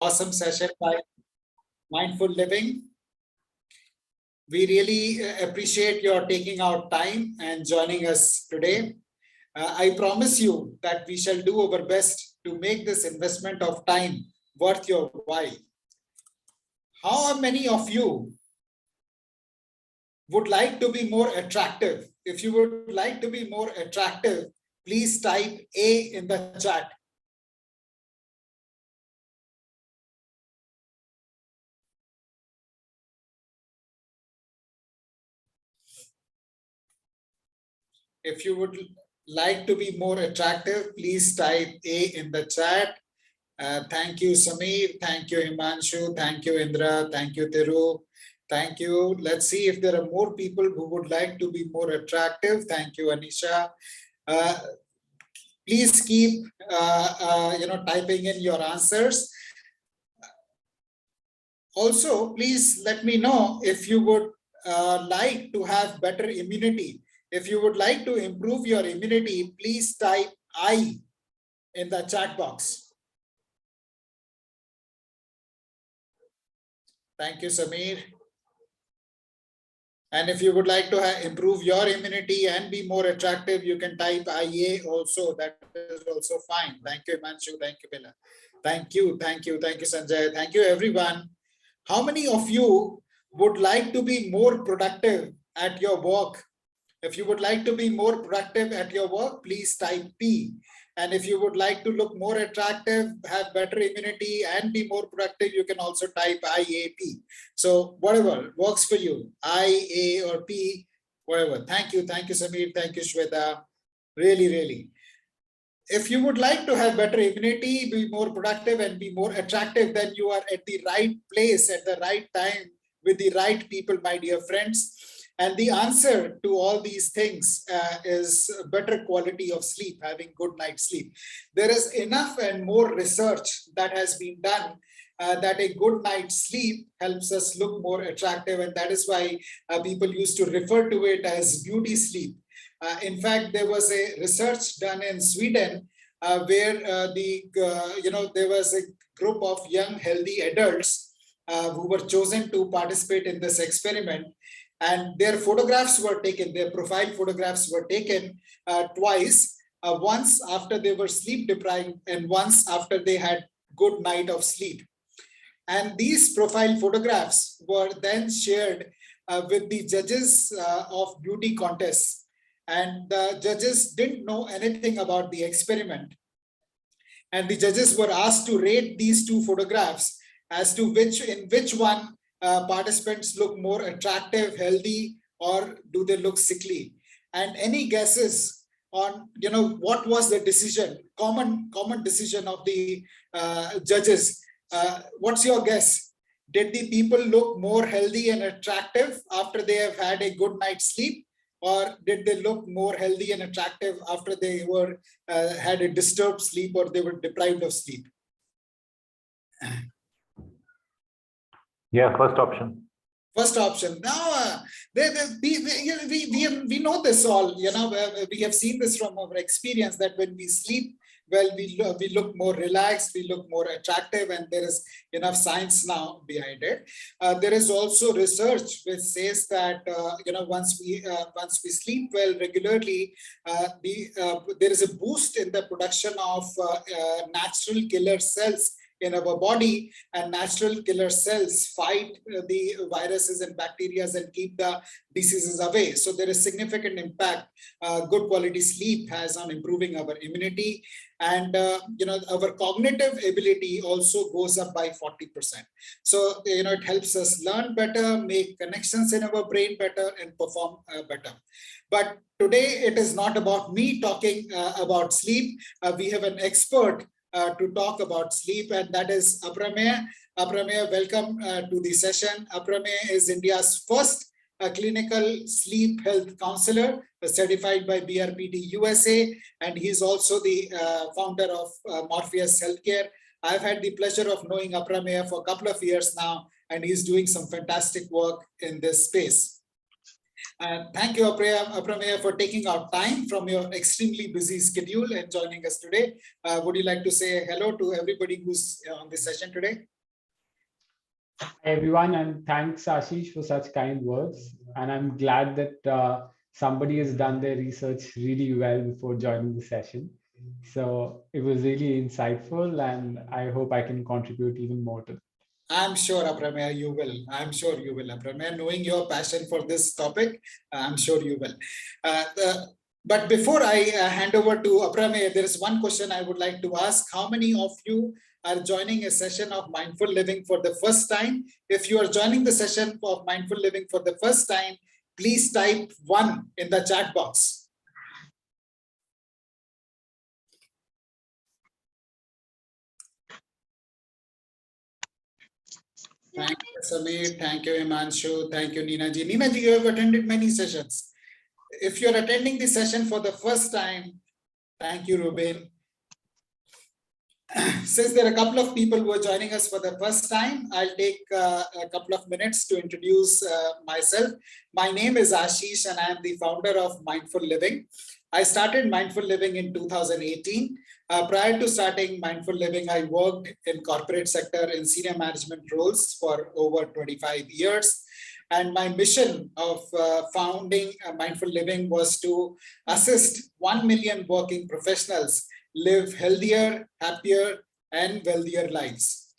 awesome session by Mindful Living. We really appreciate your taking out time and joining us today. I promise you that we shall do our best to make this investment of time worth your while. How many of you would like to be more attractive? If you would like to be more attractive, please type A in the chat. If you would like to be more attractive, please type A in the chat. Thank you, Sameer. Thank you, Himanshu. Thank you, Indra. Thank you, Thiru. Thank you. Let's see if there are more people who would like to be more attractive. Thank you, Anisha. Please keep typing in your answers. Also, please let me know if you would like to have better immunity. If you would like to improve your immunity, please type I in the chat box. Thank you, Sameer. And if you would like to improve your immunity and be more attractive, you can type IA also. That is also fine. Thank you, Himanshu. Thank you, Bella. Thank you, Sanjay. Thank you, everyone. How many of you would like to be more productive at your work? If you would like to be more productive at your work, please type P. And if you would like to look more attractive, have better immunity and be more productive, you can also type IAP. So whatever works for you, I, A or P, whatever. Thank you, Sameer. Thank you, Shweta. Really, really. If you would like to have better immunity, be more productive and be more attractive, then you are at the right place at the right time with the right people, my dear friends. And the answer to all these things is better quality of sleep, having good night's sleep. There is enough and more research that has been done that a good night's sleep helps us look more attractive. And that is why people used to refer to it as beauty sleep. In fact, there was a research done in Sweden where there was a group of young, healthy adults who were chosen to participate in this experiment. And their photographs were taken, their profile photographs were taken twice, once after they were sleep deprived and once after they had good night of sleep. And these profile photographs were then shared with the judges of beauty contests. And the judges didn't know anything about the experiment. And the judges were asked to rate these two photographs as to in which one participants look more attractive, healthy, or do they look sickly? And any guesses on what was the decision, common decision of the judges? What's your guess? Did the people look more healthy and attractive after they have had a good night's sleep? Or did they look more healthy and attractive after they were had a disturbed sleep or they were deprived of sleep? Yeah, first option. First option. Now, we know this all. We have seen this from our experience that when we sleep well, we look more relaxed, we look more attractive, and there is enough science now behind it. There is also research which says that once we sleep well regularly, there is a boost in the production of natural killer cells in our body, and natural killer cells fight the viruses and bacteria and keep the diseases away. So there is significant impact good quality sleep has on improving our immunity, and our cognitive ability also goes up by 40%. So it helps us learn better, make connections in our brain better, and perform better. But today it is not about me talking about sleep. We have an expert to talk about sleep, and that is Aprameya. Aprameya, welcome to the session. Aprameya is India's first clinical sleep health counselor, certified by BRPT USA, and he's also the founder of Morpheus Healthcare. I've had the pleasure of knowing Aprameya for a couple of years now, and he's doing some fantastic work in this space. Thank you, Aprameya, for taking out time from your extremely busy schedule and joining us today. Would you like to say hello to everybody who's on this session today? Hi everyone, and thanks Ashish for such kind words. And I'm glad that somebody has done their research really well before joining the session. So it was really insightful, and I hope I can contribute even more to it. I'm sure, Aprameya, you will. I'm sure you will, Aprameya. Knowing your passion for this topic, I'm sure you will. But before I hand over to Aprameya, there is one question I would like to ask. How many of you are joining a session of mindful living for the first time? If you are joining the session of mindful living for the first time, please type 1 in the chat box. Thank you, Samir. Thank you, Himanshu. Thank you, Ninaji. Ninaji, you have attended many sessions. If you're attending the session for the first time, thank you, Ruben. Since there are a couple of people who are joining us for the first time, I'll take a couple of minutes to introduce myself. My name is Ashish and I am the founder of Mindful Living. I started Mindful Living in 2018. Prior to starting Mindful Living, I worked in corporate sector in senior management roles for over 25 years. And my mission of founding Mindful Living was to assist 1 million working professionals live healthier, happier, and wealthier lives.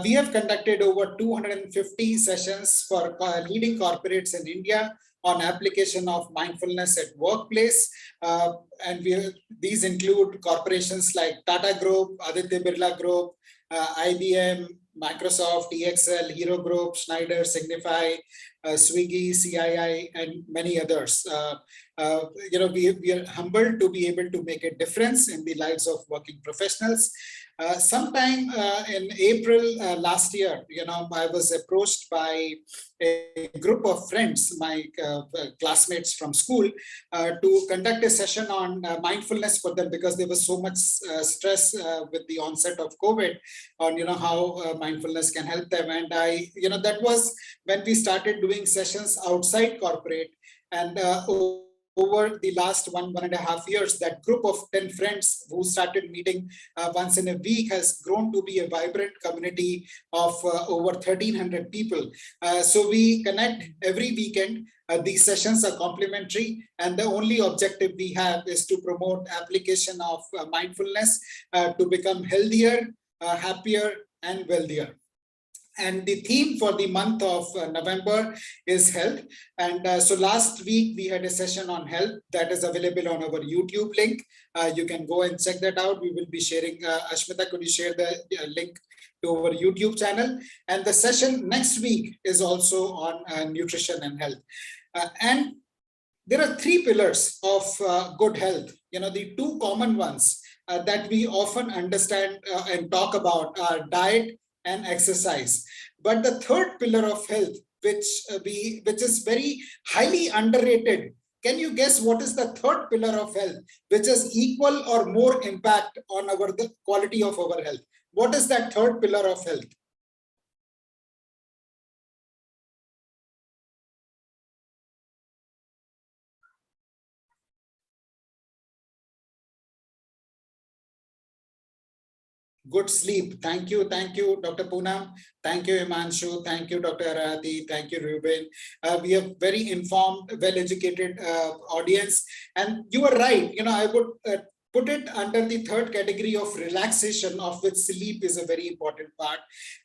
We have conducted over 250 sessions for leading corporates in India on application of mindfulness at workplace. And these include corporations like Tata Group, Aditya Birla Group, IBM, Microsoft, EXL, Hero Group, Schneider, Signify, Swiggy, CII, and many others. We are humbled to be able to make a difference in the lives of working professionals. Sometime in April last year, I was approached by a group of friends, my classmates from school, to conduct a session on mindfulness for them because there was so much stress with the onset of COVID on how mindfulness can help them. And that was when we started doing sessions outside corporate. And over the last 1.5 years, that group of 10 friends who started meeting once in a week has grown to be a vibrant community of over 1,300 people. So we connect every weekend. These sessions are complimentary, and the only objective we have is to promote application of mindfulness to become healthier, happier, and wealthier. And the theme for the month of November is health. And so last week we had a session on health that is available on our YouTube link. You can go and check that out. We will be sharing. Ashmita, could you share the link to our YouTube channel? And the session next week is also on nutrition and health. And there are 3 pillars of good health. The 2 common ones that we often understand and talk about are diet and exercise. But the 3rd pillar of health, which is very highly underrated. Can you guess what is the 3rd pillar of health, which has equal or more impact on the quality of our health? What is that 3rd pillar of health? Good sleep. Thank you, Dr. Poonam. Thank you, Himanshu. Thank you, Dr. Arati. Thank you, Ruben. We have very informed, well-educated audience. And you are right. I would put it under the 3rd category of relaxation, of which sleep is a very important part.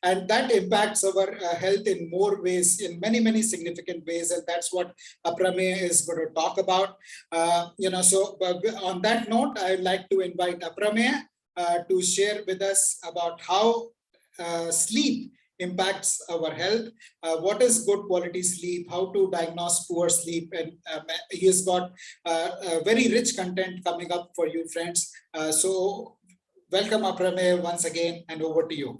And that impacts our health in more ways, in many, many significant ways. And that's what Aprameya is going to talk about. So on that note, I'd like to invite Aprameya to share with us about how sleep impacts our health, what is good quality sleep, how to diagnose poor sleep, and he has got very rich content coming up for you, friends. So welcome, Aprameya, once again, and over to you.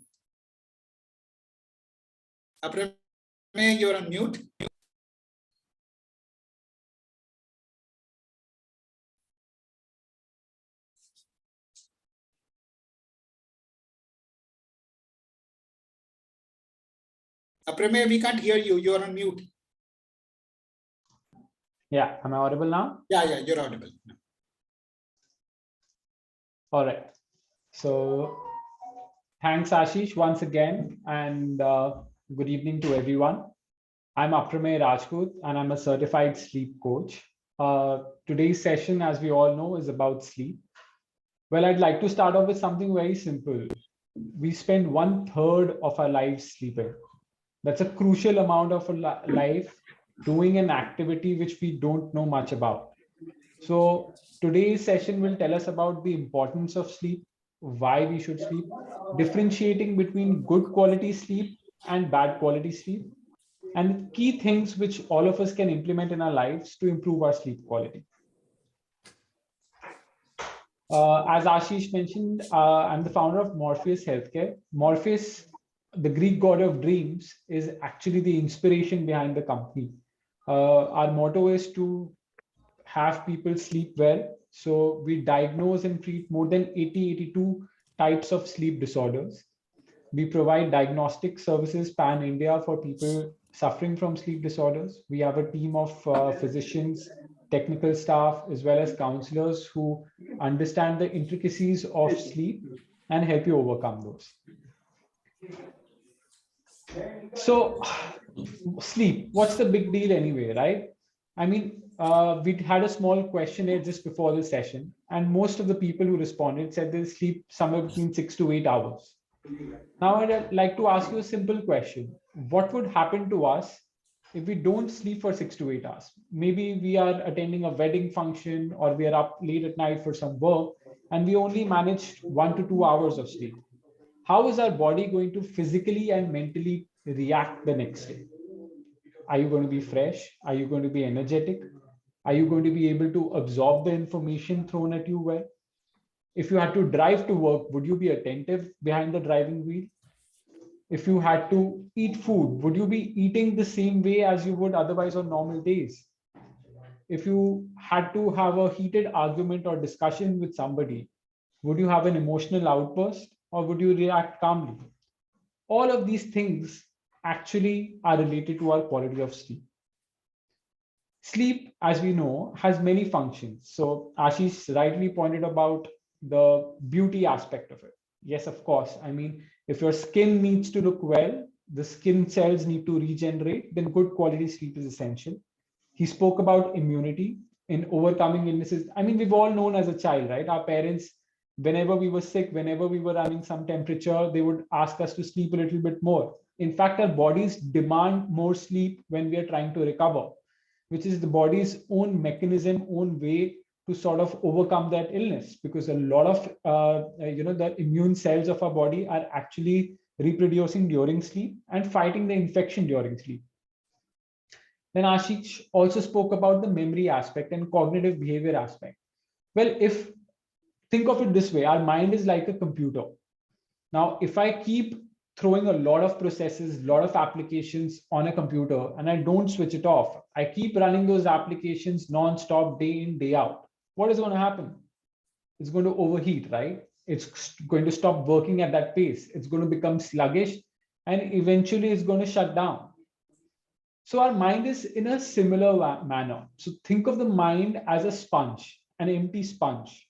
Aprameya, you're on mute. Aprameya, we can't hear you. You're on mute. Yeah, am I audible now? Yeah, you're audible. All right. So thanks, Ashish, once again, and good evening to everyone. I'm Apramey Rajput, and I'm a certified sleep coach. Today's session, as we all know, is about sleep. Well, I'd like to start off with something very simple. We spend 1/3 of our lives sleeping. That's a crucial amount of a life doing an activity which we don't know much about. So today's session will tell us about the importance of sleep, why we should sleep, differentiating between good quality sleep and bad quality sleep, and key things which all of us can implement in our lives to improve our sleep quality. As Ashish mentioned, I'm the founder of Morpheus Healthcare. Morpheus, the Greek god of dreams, is actually the inspiration behind the company. Our motto is to have people sleep well. So we diagnose and treat more than 82 types of sleep disorders. We provide diagnostic services pan-India for people suffering from sleep disorders. We have a team of physicians, technical staff, as well as counselors who understand the intricacies of sleep and help you overcome those. So sleep, what's the big deal anyway, right? I mean, we had a small questionnaire just before the session, and most of the people who responded said they sleep somewhere between 6 to 8 hours. Now, I'd like to ask you a simple question. What would happen to us if we don't sleep for 6 to 8 hours? Maybe we are attending a wedding function or we are up late at night for some work and we only managed 1 to 2 hours of sleep. How is our body going to physically and mentally react the next day? Are you going to be fresh? Are you going to be energetic? Are you going to be able to absorb the information thrown at you well? If you had to drive to work, would you be attentive behind the driving wheel? If you had to eat food, would you be eating the same way as you would otherwise on normal days? If you had to have a heated argument or discussion with somebody, would you have an emotional outburst or would you react calmly? All of these things actually are related to our quality of sleep. Sleep, as we know, has many functions. So Ashish rightly pointed about the beauty aspect of it. Yes, of course. I mean, if your skin needs to look well, the skin cells need to regenerate, then good quality sleep is essential. He spoke about immunity in overcoming illnesses. I mean, we've all known as a child, right? Our parents, whenever we were sick, whenever we were running some temperature, they would ask us to sleep a little bit more. In fact, our bodies demand more sleep when we are trying to recover, which is the body's own mechanism, own way to sort of overcome that illness, because a lot of the immune cells of our body are actually reproducing during sleep and fighting the infection during sleep. Then Ashish also spoke about the memory aspect and cognitive behavior aspect. Well, if think of it this way, our mind is like a computer. Now, if I keep throwing a lot of processes, a lot of applications on a computer and I don't switch it off, I keep running those applications non-stop, day in, day out, what is going to happen? It's going to overheat, right? It's going to stop working at that pace. It's going to become sluggish and eventually it's going to shut down. So our mind is in a similar manner. So think of the mind as a sponge, an empty sponge.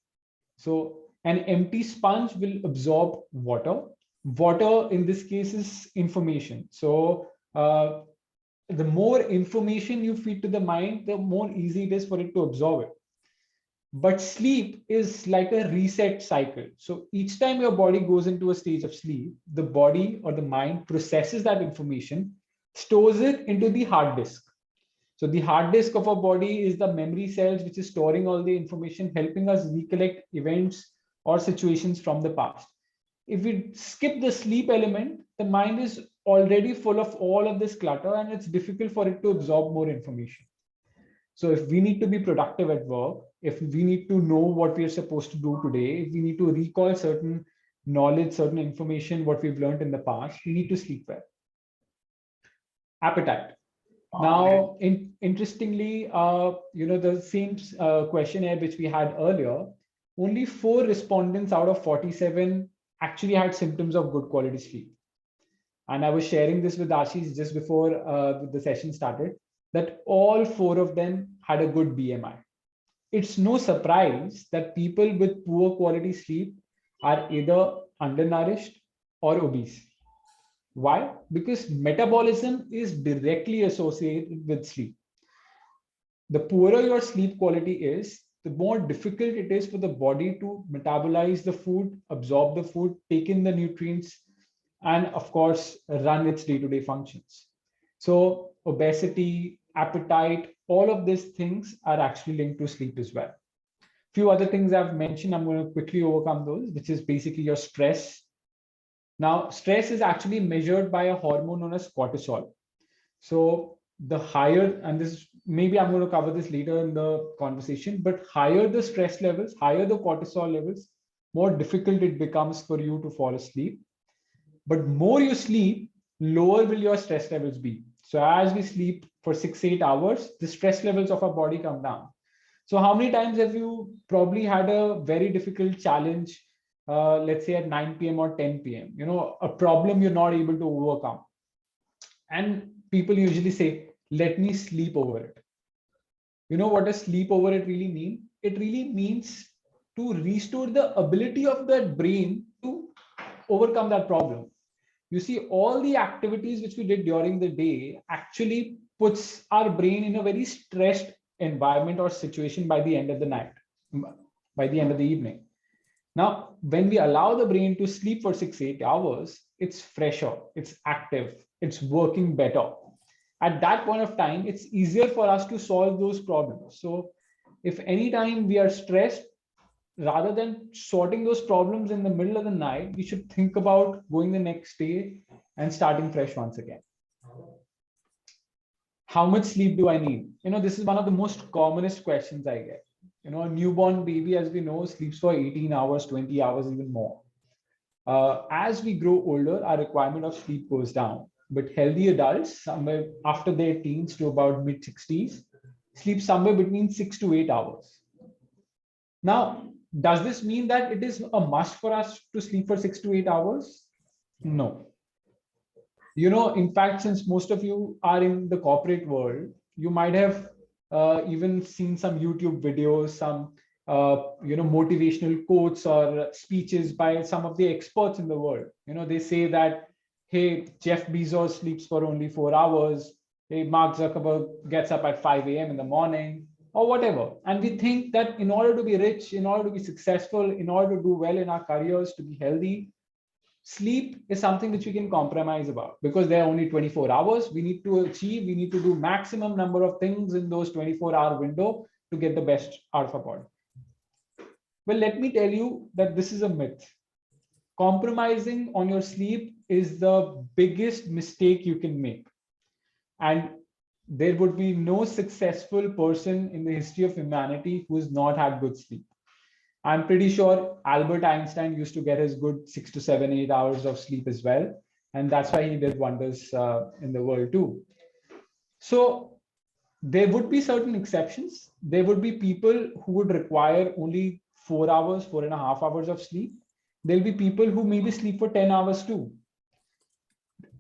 So an empty sponge will absorb water. Water in this case is information. So the more information you feed to the mind, the more easy it is for it to absorb it. But sleep is like a reset cycle. So each time your body goes into a stage of sleep, the body or the mind processes that information, stores it into the hard disk. So the hard disk of our body is the memory cells, which is storing all the information, helping us recollect events or situations from the past. If we skip the sleep element, the mind is already full of all of this clutter and it's difficult for it to absorb more information. So if we need to be productive at work, if we need to know what we are supposed to do today, if we need to recall certain knowledge, certain information, what we've learned in the past, we need to sleep well. Appetite. Now, interestingly, the same questionnaire which we had earlier, only 4 respondents out of 47 actually had symptoms of good quality sleep. And I was sharing this with Ashish just before the session started, that all 4 of them had a good BMI. It's no surprise that people with poor quality sleep are either undernourished or obese. Why? Because metabolism is directly associated with sleep. The poorer your sleep quality is, the more difficult it is for the body to metabolize the food, absorb the food, take in the nutrients, and of course, run its day-to-day functions. So obesity, appetite, all of these things are actually linked to sleep as well. Few other things I've mentioned, I'm going to quickly overcome those, which is basically your stress. Now, stress is actually measured by a hormone known as cortisol. So the higher, and this maybe I'm going to cover this later in the conversation, but higher the stress levels, higher the cortisol levels, more difficult it becomes for you to fall asleep. But more you sleep, lower will your stress levels be. So as we sleep for 6-8 hours, the stress levels of our body come down. So how many times have you probably had a very difficult challenge, let's say at 9 p.m. or 10 p.m., a problem you're not able to overcome. And people usually say, let me sleep over it. You know what does sleep over it really mean? It really means to restore the ability of that brain to overcome that problem. You see, all the activities which we did during the day actually puts our brain in a very stressed environment or situation by the end of the night, by the end of the evening. Now, when we allow the brain to sleep for 6-8 hours, it's fresher, it's active, it's working better. At that point of time, it's easier for us to solve those problems. So if anytime we are stressed, rather than sorting those problems in the middle of the night, we should think about going the next day and starting fresh once again. How much sleep do I need? This is one of the most commonest questions I get. A newborn baby, as we know, sleeps for 18 hours, 20 hours, even more. As we grow older, our requirement of sleep goes down. But healthy adults, somewhere after their teens to about mid-60s, sleep somewhere between 6 to 8 hours. Now, does this mean that it is a must for us to sleep for 6 to 8 hours? No. In fact, since most of you are in the corporate world, you might have even seen some YouTube videos, some motivational quotes or speeches by some of the experts in the world. They say that, hey, Jeff Bezos sleeps for only 4 hours. Hey, Mark Zuckerberg gets up at 5 a.m. in the morning, or whatever. And we think that in order to be rich, in order to be successful, in order to do well in our careers, to be healthy, sleep is something which we can compromise about, because there are only 24 hours. We need to do maximum number of things in those 24-hour window to get the best out of our body. Well, let me tell you that this is a myth. Compromising on your sleep is the biggest mistake you can make. And there would be no successful person in the history of humanity who has not had good sleep. I'm pretty sure Albert Einstein used to get his good 6 to 7, 8 hours of sleep as well. And that's why he did wonders in the world too. So there would be certain exceptions. There would be people who would require only 4 hours, 4.5 hours of sleep. There'll be people who maybe sleep for 10 hours too.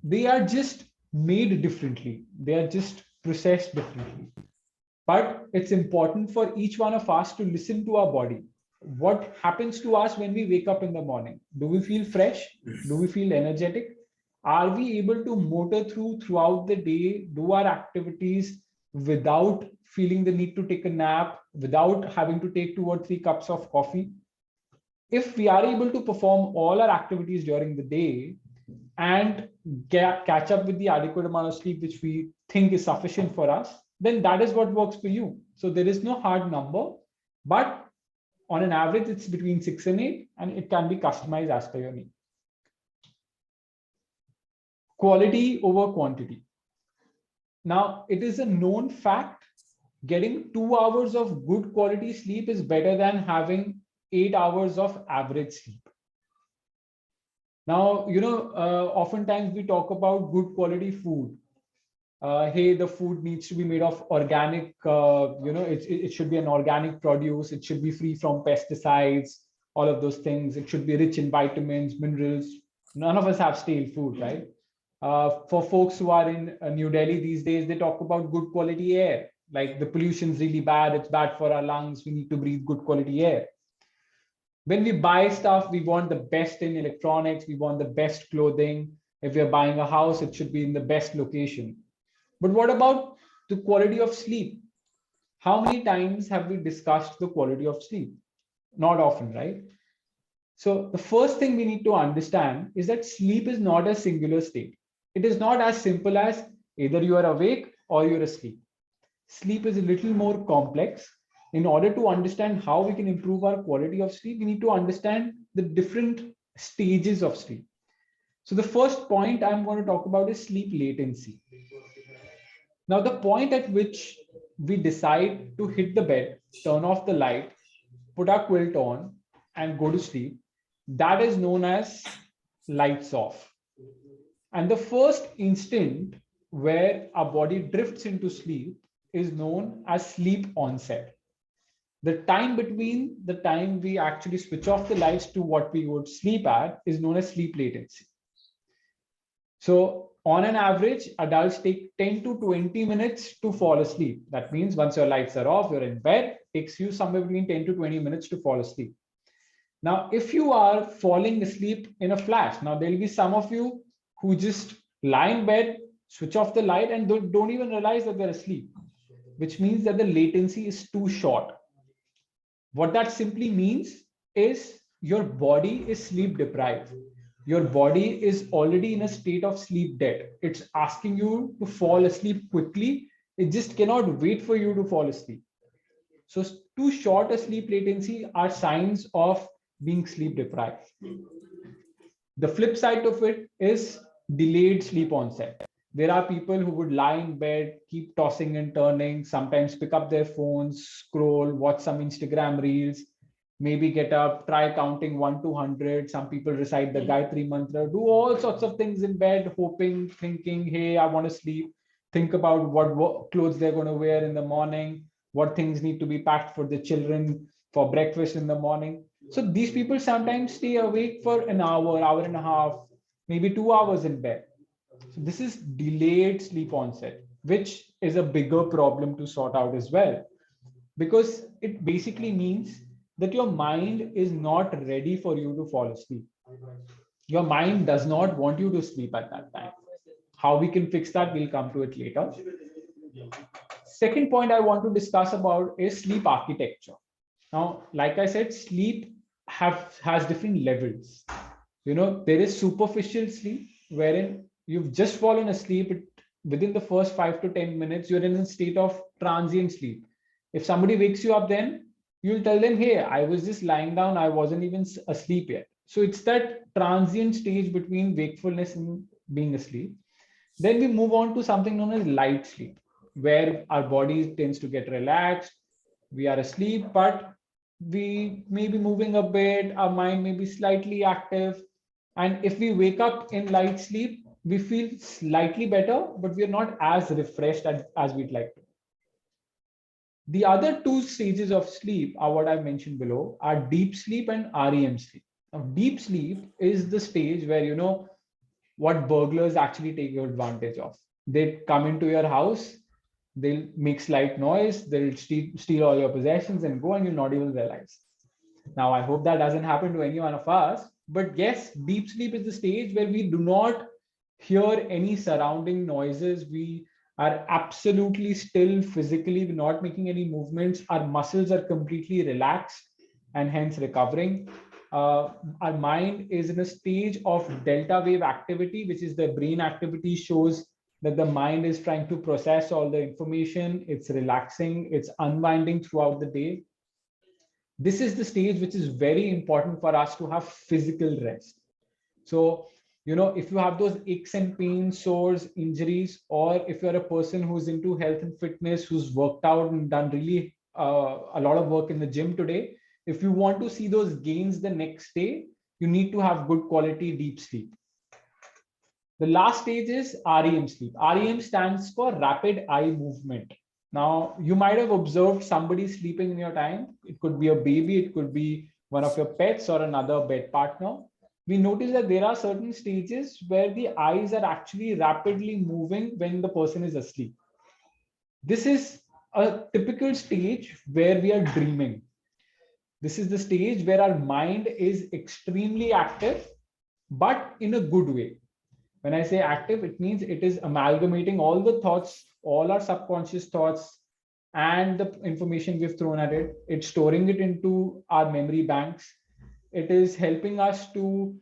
They are just made differently. They are just processed differently. But it's important for each one of us to listen to our body. What happens to us when we wake up in the morning? Do we feel fresh? Do we feel energetic? Are we able to motor throughout the day, do our activities without feeling the need to take a nap, without having to take 2 or 3 cups of coffee? If we are able to perform all our activities during the day and catch up with the adequate amount of sleep which we think is sufficient for us, then that is what works for you. So there is no hard number, but on an average, it's between 6 and 8, and it can be customized as per your need. Quality over quantity. Now, it is a known fact, getting 2 hours of good quality sleep is better than having 8 hours of average sleep. Now, oftentimes we talk about good quality food. Hey, the food needs to be made of organic, it should be an organic produce. It should be free from pesticides, all of those things. It should be rich in vitamins, minerals. None of us have stale food, right? For folks who are in New Delhi these days, they talk about good quality air. like the pollution's really bad, it's bad for our lungs, we need to breathe good quality air. When we buy stuff, we want the best in electronics, we want the best clothing. If we're buying a house, it should be in the best location. But what about the quality of sleep? How many times have we discussed the quality of sleep? Not often, right? So the first thing we need to understand is that sleep is not a singular state. It is not as simple as either you are awake or you're asleep. Sleep is a little more complex. In order to understand how we can improve our quality of sleep, we need to understand the different stages of sleep. So the first point I'm going to talk about is sleep latency. Now, the point at which we decide to hit the bed, turn off the light, put our quilt on, and go to sleep, that is known as lights off. And the first instant where our body drifts into sleep is known as sleep onset. The time between the time we actually switch off the lights to what we would sleep at is known as sleep latency. So on an average, adults take 10 to 20 minutes to fall asleep. That means once your lights are off, you're in bed, it takes you somewhere between 10 to 20 minutes to fall asleep. Now, if you are falling asleep in a flash, now there'll be some of you who just lie in bed, switch off the light, and don't even realize that they're asleep, which means that the latency is too short. What that simply means is your body is sleep deprived. Your body is already in a state of sleep debt. It's asking you to fall asleep quickly. It just cannot wait for you to fall asleep. So too short a sleep latency are signs of being sleep deprived. The flip side of it is delayed sleep onset. There are people who would lie in bed, keep tossing and turning, sometimes pick up their phones, scroll, watch some Instagram reels, maybe get up, try counting 1 to 100. Some people recite the Gayatri Mantra, do all sorts of things in bed, hoping, thinking, hey, I want to sleep. Think about what clothes they're going to wear in the morning, what things need to be packed for the children for breakfast in the morning. So these people sometimes stay awake for an hour, hour and a half, maybe 2 hours in bed. So this is delayed sleep onset, which is a bigger problem to sort out as well, because it basically means that your mind is not ready for you to fall asleep. Your mind does not want you to sleep at that time. How we can fix that, we'll come to it later. Second point I want to discuss about is sleep architecture. Now, like I said, sleep has different levels. There is superficial sleep, wherein you've just fallen asleep. Within the first 5 to 10 minutes, you're in a state of transient sleep. If somebody wakes you up, then you'll tell them, hey, I was just lying down, I wasn't even asleep yet. So it's that transient stage between wakefulness and being asleep. Then we move on to something known as light sleep, where our body tends to get relaxed. We are asleep, but we may be moving a bit, our mind may be slightly active. And if we wake up in light sleep, we feel slightly better, but we're not as refreshed as we'd like to. The other two stages of sleep are what I've mentioned below, are deep sleep and REM sleep. Now, deep sleep is the stage where, what burglars actually take advantage of. They come into your house, they'll make slight noise, they'll steal all your possessions and go, and you'll not even realize. Now, I hope that doesn't happen to any one of us. But yes, deep sleep is the stage where we do not hear any surrounding noises. We are absolutely still physically, we're not making any movements. Our muscles are completely relaxed and hence recovering. Our mind is in a stage of delta wave activity, which is the brain activity, shows that the mind is trying to process all the information. It's relaxing, it's unwinding throughout the day. This is the stage which is very important for us to have physical rest. So, if you have those aches and pains, sores, injuries, or if you're a person who's into health and fitness, who's worked out and done really a lot of work in the gym today, if you want to see those gains the next day, you need to have good quality deep sleep. The last stage is REM sleep. REM stands for rapid eye movement. Now, you might have observed somebody sleeping in your time. It could be a baby, it could be one of your pets or another bed partner. We notice that there are certain stages where the eyes are actually rapidly moving when the person is asleep. This is a typical stage where we are dreaming. This is the stage where our mind is extremely active, but in a good way. When I say active, it means it is amalgamating all the thoughts, all our subconscious thoughts, and the information we've thrown at it. It's storing it into our memory banks. It is helping us to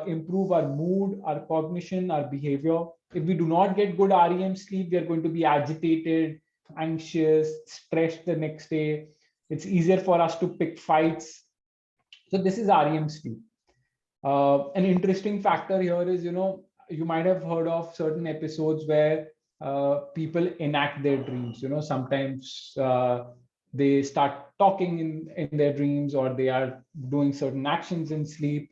improve our mood, our cognition, our behavior. If we do not get good REM sleep, we are going to be agitated, anxious, stressed the next day. It's easier for us to pick fights. So this is REM sleep. An interesting factor here is, you might have heard of certain episodes where people enact their dreams. Sometimes they start talking in their dreams, or they are doing certain actions in sleep.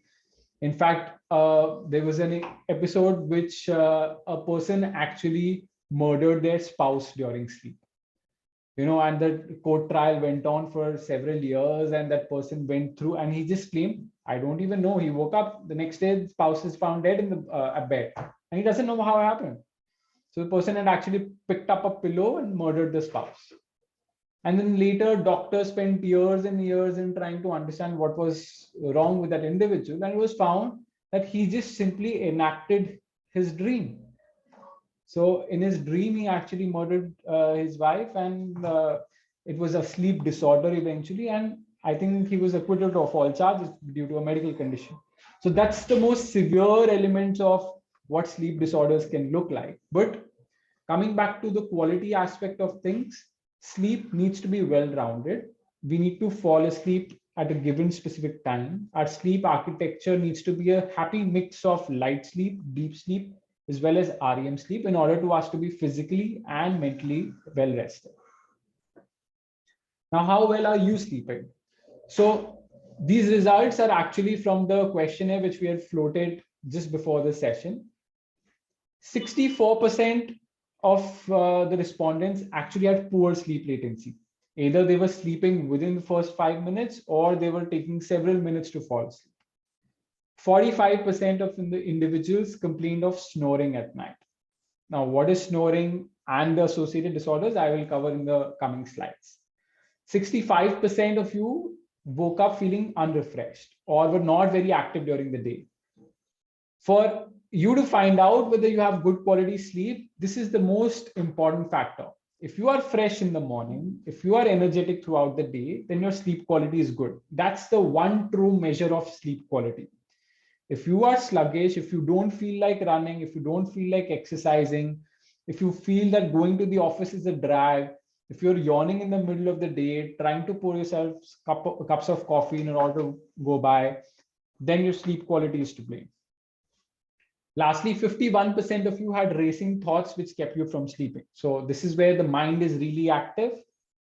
In fact, there was an episode which a person actually murdered their spouse during sleep. And the court trial went on for several years, and that person went through, and he just claimed, I don't even know. He woke up the next day, the spouse is found dead in the bed, and he doesn't know how it happened. So the person had actually picked up a pillow and murdered the spouse. And then later, doctors spent years and years in trying to understand what was wrong with that individual, and it was found that he just simply enacted his dream. So in his dream, he actually murdered his wife, and it was a sleep disorder eventually. And I think he was acquitted of all charges due to a medical condition. So that's the most severe elements of what sleep disorders can look like. But coming back to the quality aspect of things, sleep needs to be well-rounded. We need to fall asleep at a given specific time. Our sleep architecture needs to be a happy mix of light sleep, deep sleep, as well as REM sleep, in order to us to be physically and mentally well rested. Now, how well are you sleeping? So these results are actually from the questionnaire which we had floated just before the session. 64% of the respondents actually had poor sleep latency. Either they were sleeping within the first 5 minutes, or they were taking several minutes to fall asleep. 45% of the individuals complained of snoring at night. Now, what is snoring and the associated disorders, I will cover in the coming slides. 65% of you woke up feeling unrefreshed or were not very active during the day. For you to find out whether you have good quality sleep, this is the most important factor. If you are fresh in the morning, if you are energetic throughout the day, then your sleep quality is good. That's the one true measure of sleep quality. If you are sluggish, if you don't feel like running, if you don't feel like exercising, if you feel that going to the office is a drag, if you're yawning in the middle of the day, trying to pour yourself cups of coffee in order to go by, then your sleep quality is to blame. Lastly, 51% of you had racing thoughts which kept you from sleeping. So this is where the mind is really active.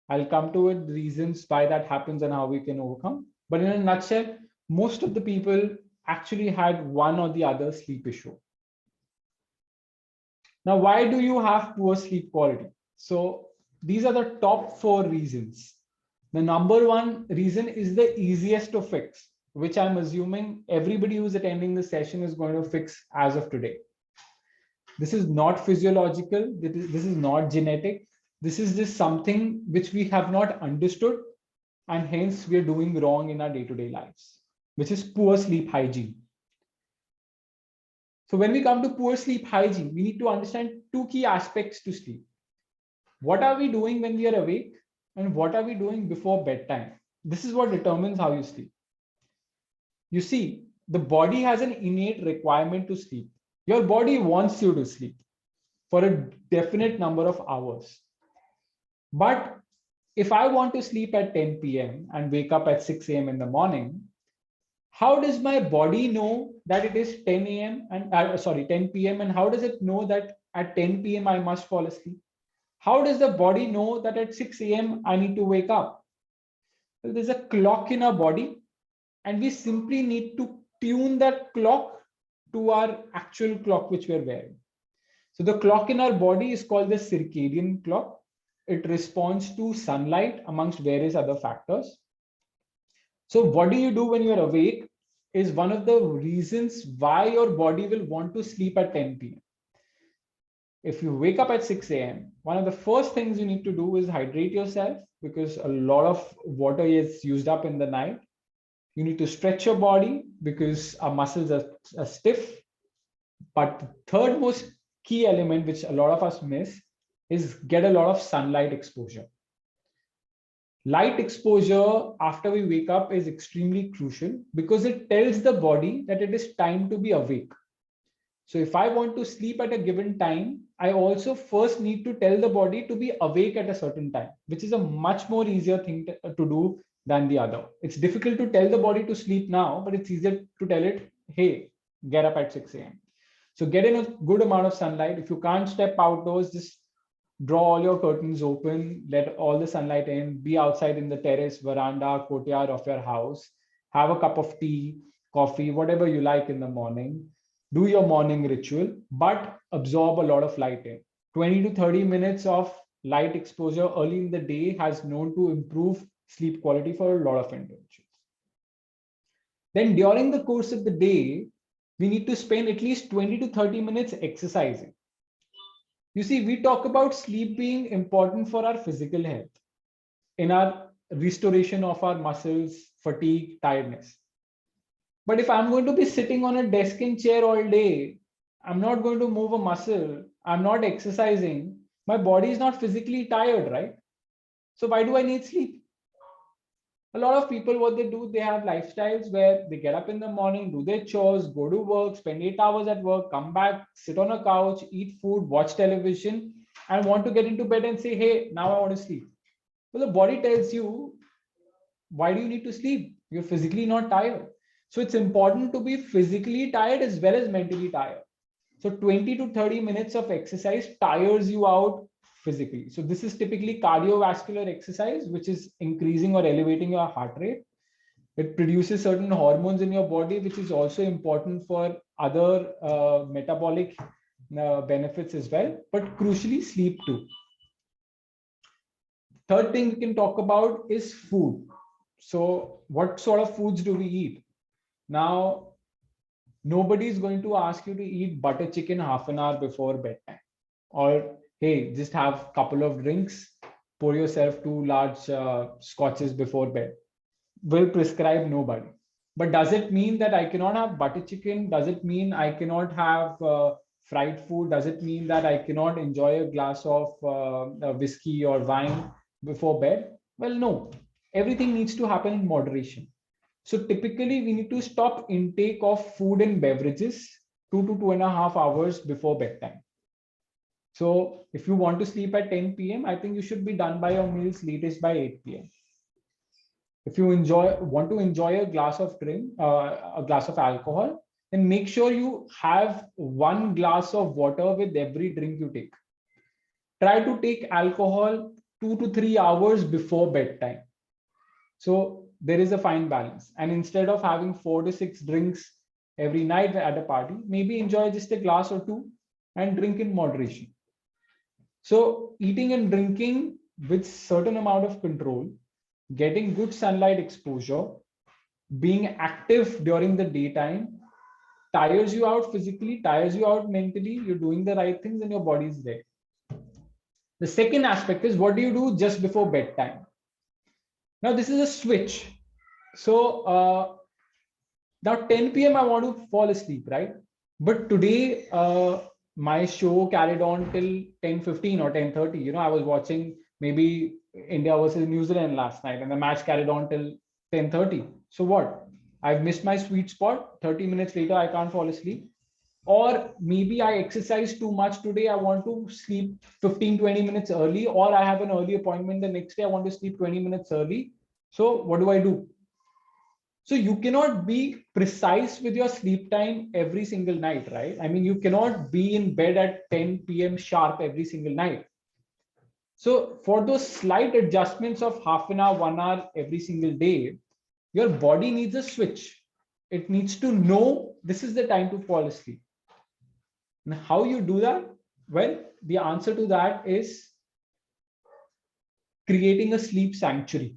I'll come to it, the reasons why that happens and how we can overcome. But in a nutshell, most of the people actually had one or the other sleep issue. Now, why do you have poor sleep quality? So these are the top 4 reasons. The number one reason is the easiest to fix, which I'm assuming everybody who's attending the session is going to fix as of today. This is not physiological. This is not genetic. This is just something which we have not understood, and hence we are doing wrong in our day-to-day lives, which is poor sleep hygiene. So when we come to poor sleep hygiene, we need to understand 2 key aspects to sleep. What are we doing when we are awake, and what are we doing before bedtime? This is what determines how you sleep. You see, the body has an innate requirement to sleep. Your body wants you to sleep for a definite number of hours. But if I want to sleep at 10 p.m. and wake up at 6 a.m. in the morning, how does my body know that it is 10 a.m. and 10 p.m. and how does it know that at 10 p.m. I must fall asleep? How does the body know that at 6 a.m. I need to wake up? Well, there's a clock in our body, and we simply need to tune that clock to our actual clock which we're wearing. So the clock in our body is called the circadian clock. It responds to sunlight amongst various other factors. So what do you do when you're awake is one of the reasons why your body will want to sleep at 10 p.m. if you wake up at 6 a.m., one of the first things you need to do is hydrate yourself, because a lot of water is used up in the night. You need to stretch your body because our muscles are stiff. But the third most key element, which a lot of us miss, is get a lot of sunlight exposure. Light exposure after we wake up is extremely crucial because it tells the body that it is time to be awake. So if I want to sleep at a given time, I also first need to tell the body to be awake at a certain time, which is a much more easier thing to do than the other. It's difficult to tell the body to sleep now, but it's easier to tell it, hey, get up at 6 a.m. So get in a good amount of sunlight. If you can't step outdoors, just draw all your curtains open, let all the sunlight in, be outside in the terrace, veranda, courtyard of your house, have a cup of tea, coffee, whatever you like in the morning. Do your morning ritual, but absorb a lot of light in. 20 to 30 minutes of light exposure early in the day has known to improve sleep quality for a lot of individuals. Then during the course of the day, we need to spend at least 20 to 30 minutes exercising. You see, we talk about sleep being important for our physical health, in our restoration of our muscles, fatigue, tiredness. But if I'm going to be sitting on a desk and chair all day, I'm not going to move a muscle, I'm not exercising, my body is not physically tired, right? So why do I need sleep? A lot of people, what they do, they have lifestyles where they get up in the morning, do their chores, go to work, spend 8 hours at work, come back, sit on a couch, eat food, watch television, and want to get into bed and say, hey, now I want to sleep. Well, the body tells you, why do you need to sleep? You're physically not tired. So it's important to be physically tired as well as mentally tired. So 20 to 30 minutes of exercise tires you out physically. So this is typically cardiovascular exercise, which is increasing or elevating your heart rate. It produces certain hormones in your body, which is also important for other metabolic benefits as well, but crucially sleep too. Third thing we can talk about is food. So what sort of foods do we eat? Now, nobody is going to ask you to eat butter chicken half an hour before bedtime, or hey, just have a couple of drinks, pour yourself 2 large scotches before bed. Will prescribe nobody. But does it mean that I cannot have butter chicken? Does it mean I cannot have fried food? Does it mean that I cannot enjoy a glass of whiskey or wine before bed? Well, no. Everything needs to happen in moderation. So typically, we need to stop intake of food and beverages 2 to 2.5 hours before bedtime. So if you want to sleep at 10 p.m., I think you should be done by your meals latest by 8 p.m. If you want to enjoy a glass of drink, a glass of alcohol, then make sure you have 1 glass of water with every drink you take. Try to take alcohol 2 to 3 hours before bedtime. So there is a fine balance. And instead of having 4 to 6 drinks every night at a party, maybe enjoy just a glass or 2 and drink in moderation. So eating and drinking with certain amount of control, getting good sunlight exposure, being active during the daytime tires you out physically, tires you out mentally, you're doing the right things and your body is there. The second aspect is, what do you do just before bedtime? Now, this is a switch. So now 10 p.m. I want to fall asleep, right? But today, my show carried on till 10:15 or 10:30. You know, I was watching maybe India versus New Zealand last night, and the match carried on till 10:30. So what? I've missed my sweet spot. 30 minutes later, I can't fall asleep. Or maybe I exercised too much today. I want to sleep 15-20 minutes early, or I have an early appointment the next day. I want to sleep 20 minutes early. So what do? So you cannot be precise with your sleep time every single night, right? I mean, you cannot be in bed at 10 p.m. sharp every single night. So for those slight adjustments of half an hour, 1 hour every single day, your body needs a switch. It needs to know this is the time to fall asleep. And how you do that? Well, the answer to that is creating a sleep sanctuary.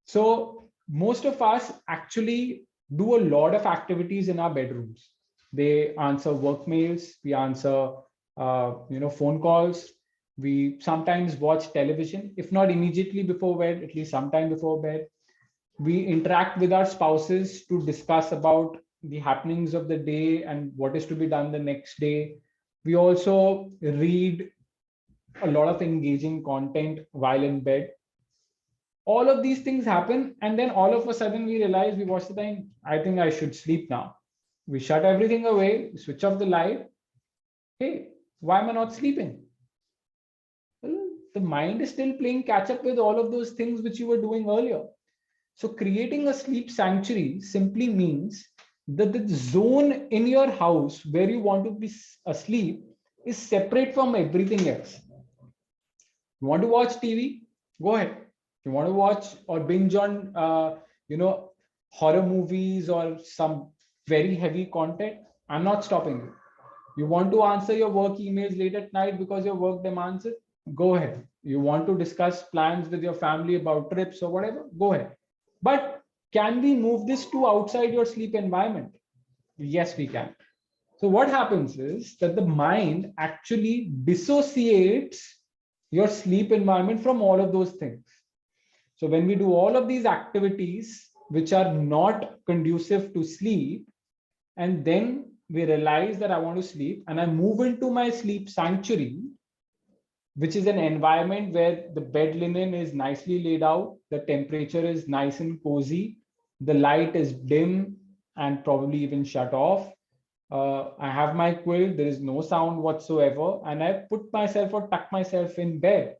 So most of us actually do a lot of activities in our bedrooms. They answer work mails, we answer phone calls. We sometimes watch television, if not immediately before bed, at least sometime before bed. We interact with our spouses to discuss about the happenings of the day and what is to be done the next day. We also read a lot of engaging content while in bed. All of these things happen, and then all of a sudden we realize, we watch the time, I think I should sleep now. We shut everything away, switch off the light. Hey, why am I not sleeping? Well, the mind is still playing catch up with all of those things which you were doing earlier. So creating a sleep sanctuary simply means that the zone in your house where you want to be asleep is separate from everything else. You want to watch TV? Go ahead. You want to watch or binge on, horror movies or some very heavy content? I'm not stopping you. You want to answer your work emails late at night because your work demands it? Go ahead. You want to discuss plans with your family about trips or whatever? Go ahead. But can we move this to outside your sleep environment? Yes, we can. So what happens is that the mind actually dissociates your sleep environment from all of those things. So when we do all of these activities which are not conducive to sleep, and then we realize that I want to sleep and I move into my sleep sanctuary, which is an environment where the bed linen is nicely laid out, the temperature is nice and cozy, the light is dim and probably even shut off. I have my quilt, there is no sound whatsoever, and I put myself or tuck myself in bed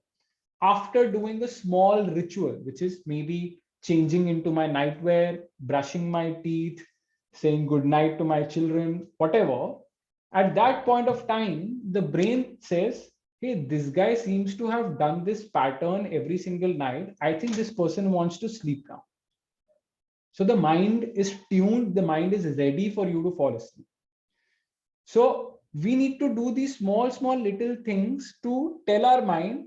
after doing a small ritual, which is maybe changing into my nightwear, brushing my teeth, saying good night to my children, whatever. At that point of time, the brain says, hey, this guy seems to have done this pattern every single night. I think this person wants to sleep now. So the mind is tuned, the mind is ready for you to fall asleep. So we need to do these small little things to tell our mind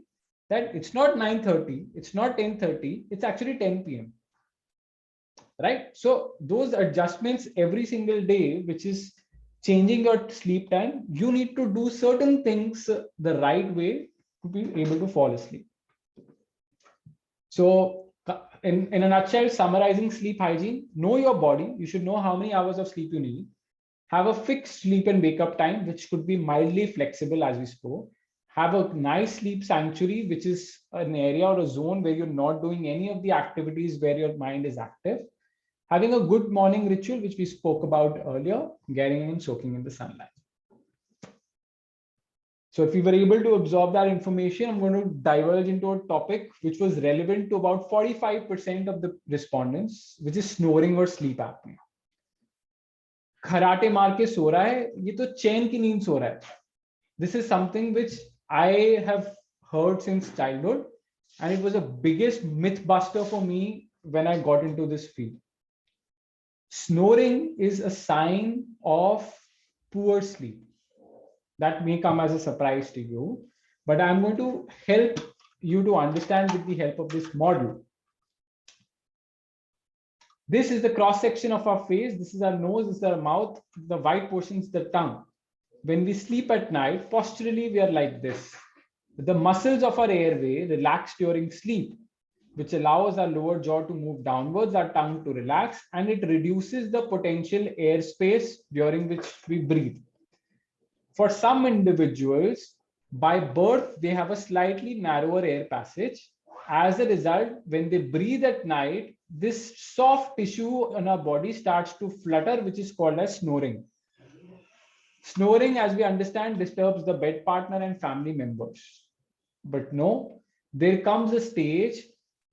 that it's not 9:30, it's not 10:30, it's actually 10 p.m. Right? So those adjustments every single day, which is changing your sleep time, you need to do certain things the right way to be able to fall asleep. So in a nutshell, summarizing sleep hygiene, know your body. You should know how many hours of sleep you need. Have a fixed sleep and wake up time, which could be mildly flexible, as we spoke. Have a nice sleep sanctuary, which is an area or a zone where you're not doing any of the activities where your mind is active. Having a good morning ritual, which we spoke about earlier, getting in and soaking in the sunlight. So if we were able to absorb that information, I'm going to diverge into a topic which was relevant to about 45% of the respondents, which is snoring or sleep apnea. खराटे मार के सो रहा है, ये तो चैन की नींद सो रहा है. This is something which I have heard since childhood, and it was a biggest myth buster for me when I got into this field. Snoring is a sign of poor sleep. That may come as a surprise to you, but I'm going to help you to understand with the help of this model. This is the cross section of our face. This is our nose, this is our mouth. The white portion is the tongue. When we sleep at night, posturally, we are like this. The muscles of our airway relax during sleep, which allows our lower jaw to move downwards, our tongue to relax, and it reduces the potential airspace during which we breathe. For some individuals, by birth, they have a slightly narrower air passage. As a result, when they breathe at night, this soft tissue in our body starts to flutter, which is called as snoring. Snoring, as we understand, disturbs the bed partner and family members. But no, there comes a stage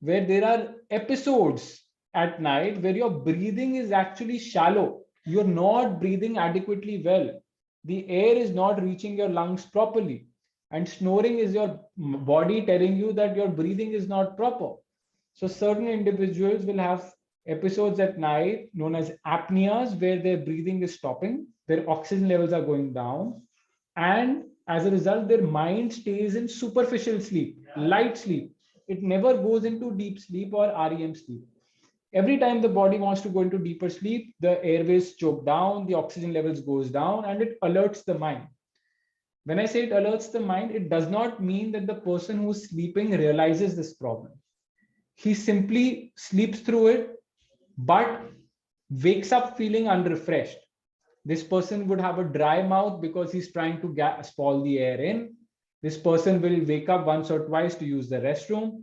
where there are episodes at night where your breathing is actually shallow. You're not breathing adequately well. The air is not reaching your lungs properly. And snoring is your body telling you that your breathing is not proper. So certain individuals will have episodes at night known as apneas, where their breathing is stopping, their oxygen levels are going down, and as a result, their mind stays in superficial sleep, light sleep. It never goes into deep sleep or REM sleep. Every time the body wants to go into deeper sleep, the airways choke down, the oxygen levels goes down, and it alerts the mind. When I say it alerts the mind, it does not mean that the person who's sleeping realizes this problem. He simply sleeps through it, but wakes up feeling unrefreshed. This person would have a dry mouth because he's trying to swallow the air in. This person will wake up once or twice to use the restroom.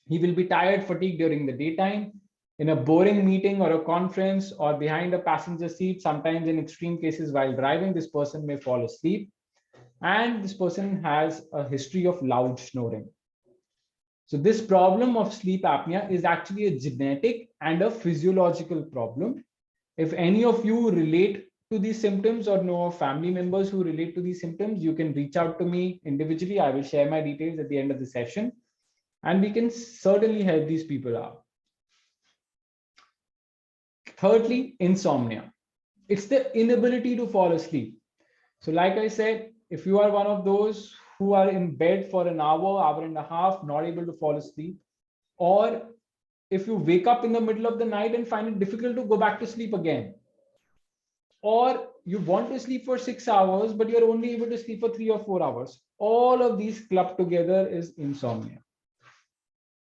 He will be tired, fatigued during the daytime. In a boring meeting or a conference or behind a passenger seat, sometimes in extreme cases while driving, this person may fall asleep. And this person has a history of loud snoring. So this problem of sleep apnea is actually a genetic and a physiological problem. If any of you relate to these symptoms or know of family members who relate to these symptoms, you can reach out to me individually. I will share my details at the end of the session, and we can certainly help these people out. Thirdly, insomnia. It's the inability to fall asleep. So like I said, if you are one of those who are in bed for an hour, hour and a half, not able to fall asleep, or if you wake up in the middle of the night and find it difficult to go back to sleep again, or you want to sleep for 6 hours, but you're only able to sleep for 3 or 4 hours, all of these clubbed together is insomnia.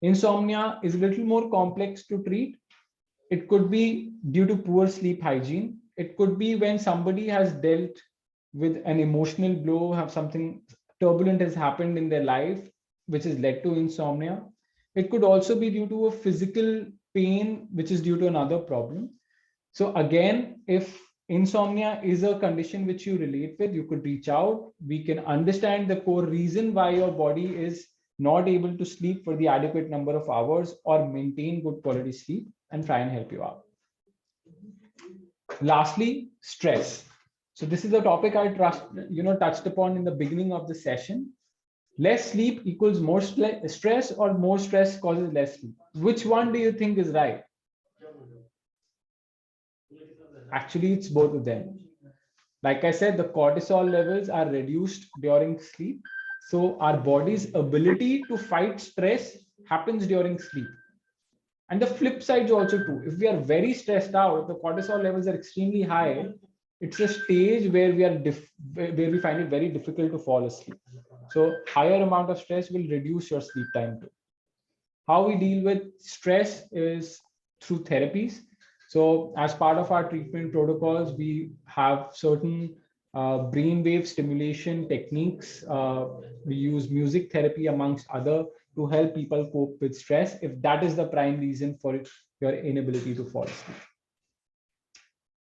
Insomnia is a little more complex to treat. It could be due to poor sleep hygiene. It could be when somebody has dealt with an emotional blow, have something turbulent has happened in their life, which has led to insomnia. It could also be due to a physical pain, which is due to another problem. So again, if insomnia is a condition which you relate with, you could reach out. We can understand the core reason why your body is not able to sleep for the adequate number of hours or maintain good quality sleep and try and help you out. Lastly, stress. So this is a topic I touched upon in the beginning of the session. Less sleep equals more stress, or more stress causes less sleep. Which one do you think is right? Actually, it's both of them. Like I said, the cortisol levels are reduced during sleep. So our body's ability to fight stress happens during sleep. And the flip side is also true. If we are very stressed out, the cortisol levels are extremely high. It's a stage where we find it very difficult to fall asleep. So higher amount of stress will reduce your sleep time too. How we deal with stress is through therapies. So as part of our treatment protocols, we have certain brainwave stimulation techniques. We use music therapy amongst other to help people cope with stress if that is the prime reason for your inability to fall asleep.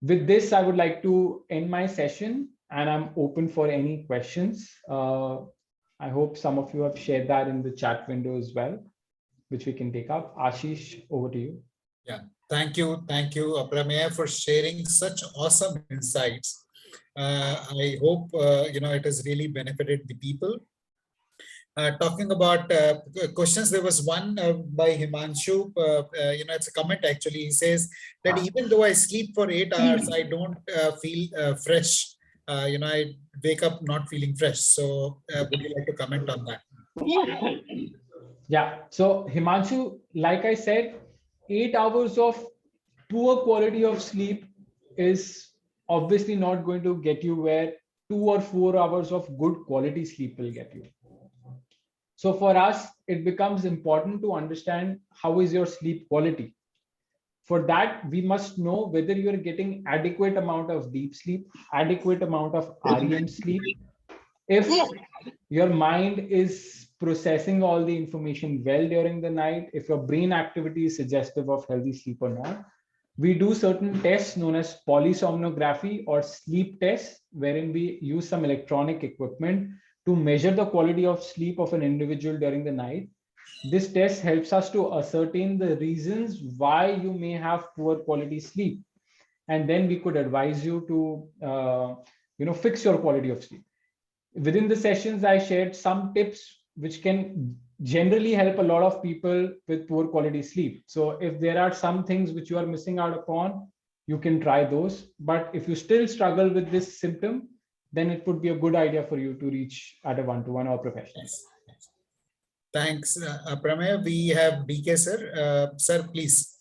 With this, I would like to end my session, and I'm open for any questions. I hope some of you have shared that in the chat window as well, which we can take up. Ashish, over to you. Yeah, thank you, Aprameya, for sharing such awesome insights. I hope it has really benefited the people. Talking about questions, there was one by Himanshu. It's a comment actually. He says that even though I sleep for 8 hours, I don't feel fresh. I wake up not feeling fresh. So would you like to comment on that? Yeah. So Himanshu, like I said, 8 hours of poor quality of sleep is obviously not going to get you where 2 or 4 hours of good quality sleep will get you. So for us, it becomes important to understand how is your sleep quality. For that, we must know whether you are getting adequate amount of deep sleep, adequate amount of REM sleep. If your mind is processing all the information well during the night, if your brain activity is suggestive of healthy sleep or not. We do certain tests known as polysomnography or sleep tests, wherein we use some electronic equipment to measure the quality of sleep of an individual during the night. This test helps us to ascertain the reasons why you may have poor quality sleep. And then we could advise you to fix your quality of sleep. Within the sessions, I shared some tips which can generally help a lot of people with poor quality sleep. So if there are some things which you are missing out upon, you can try those. But if you still struggle with this symptom, then it would be a good idea for you to reach at a one-to-one or professional. Thanks, Aprameya. We have DK sir. Sir, please.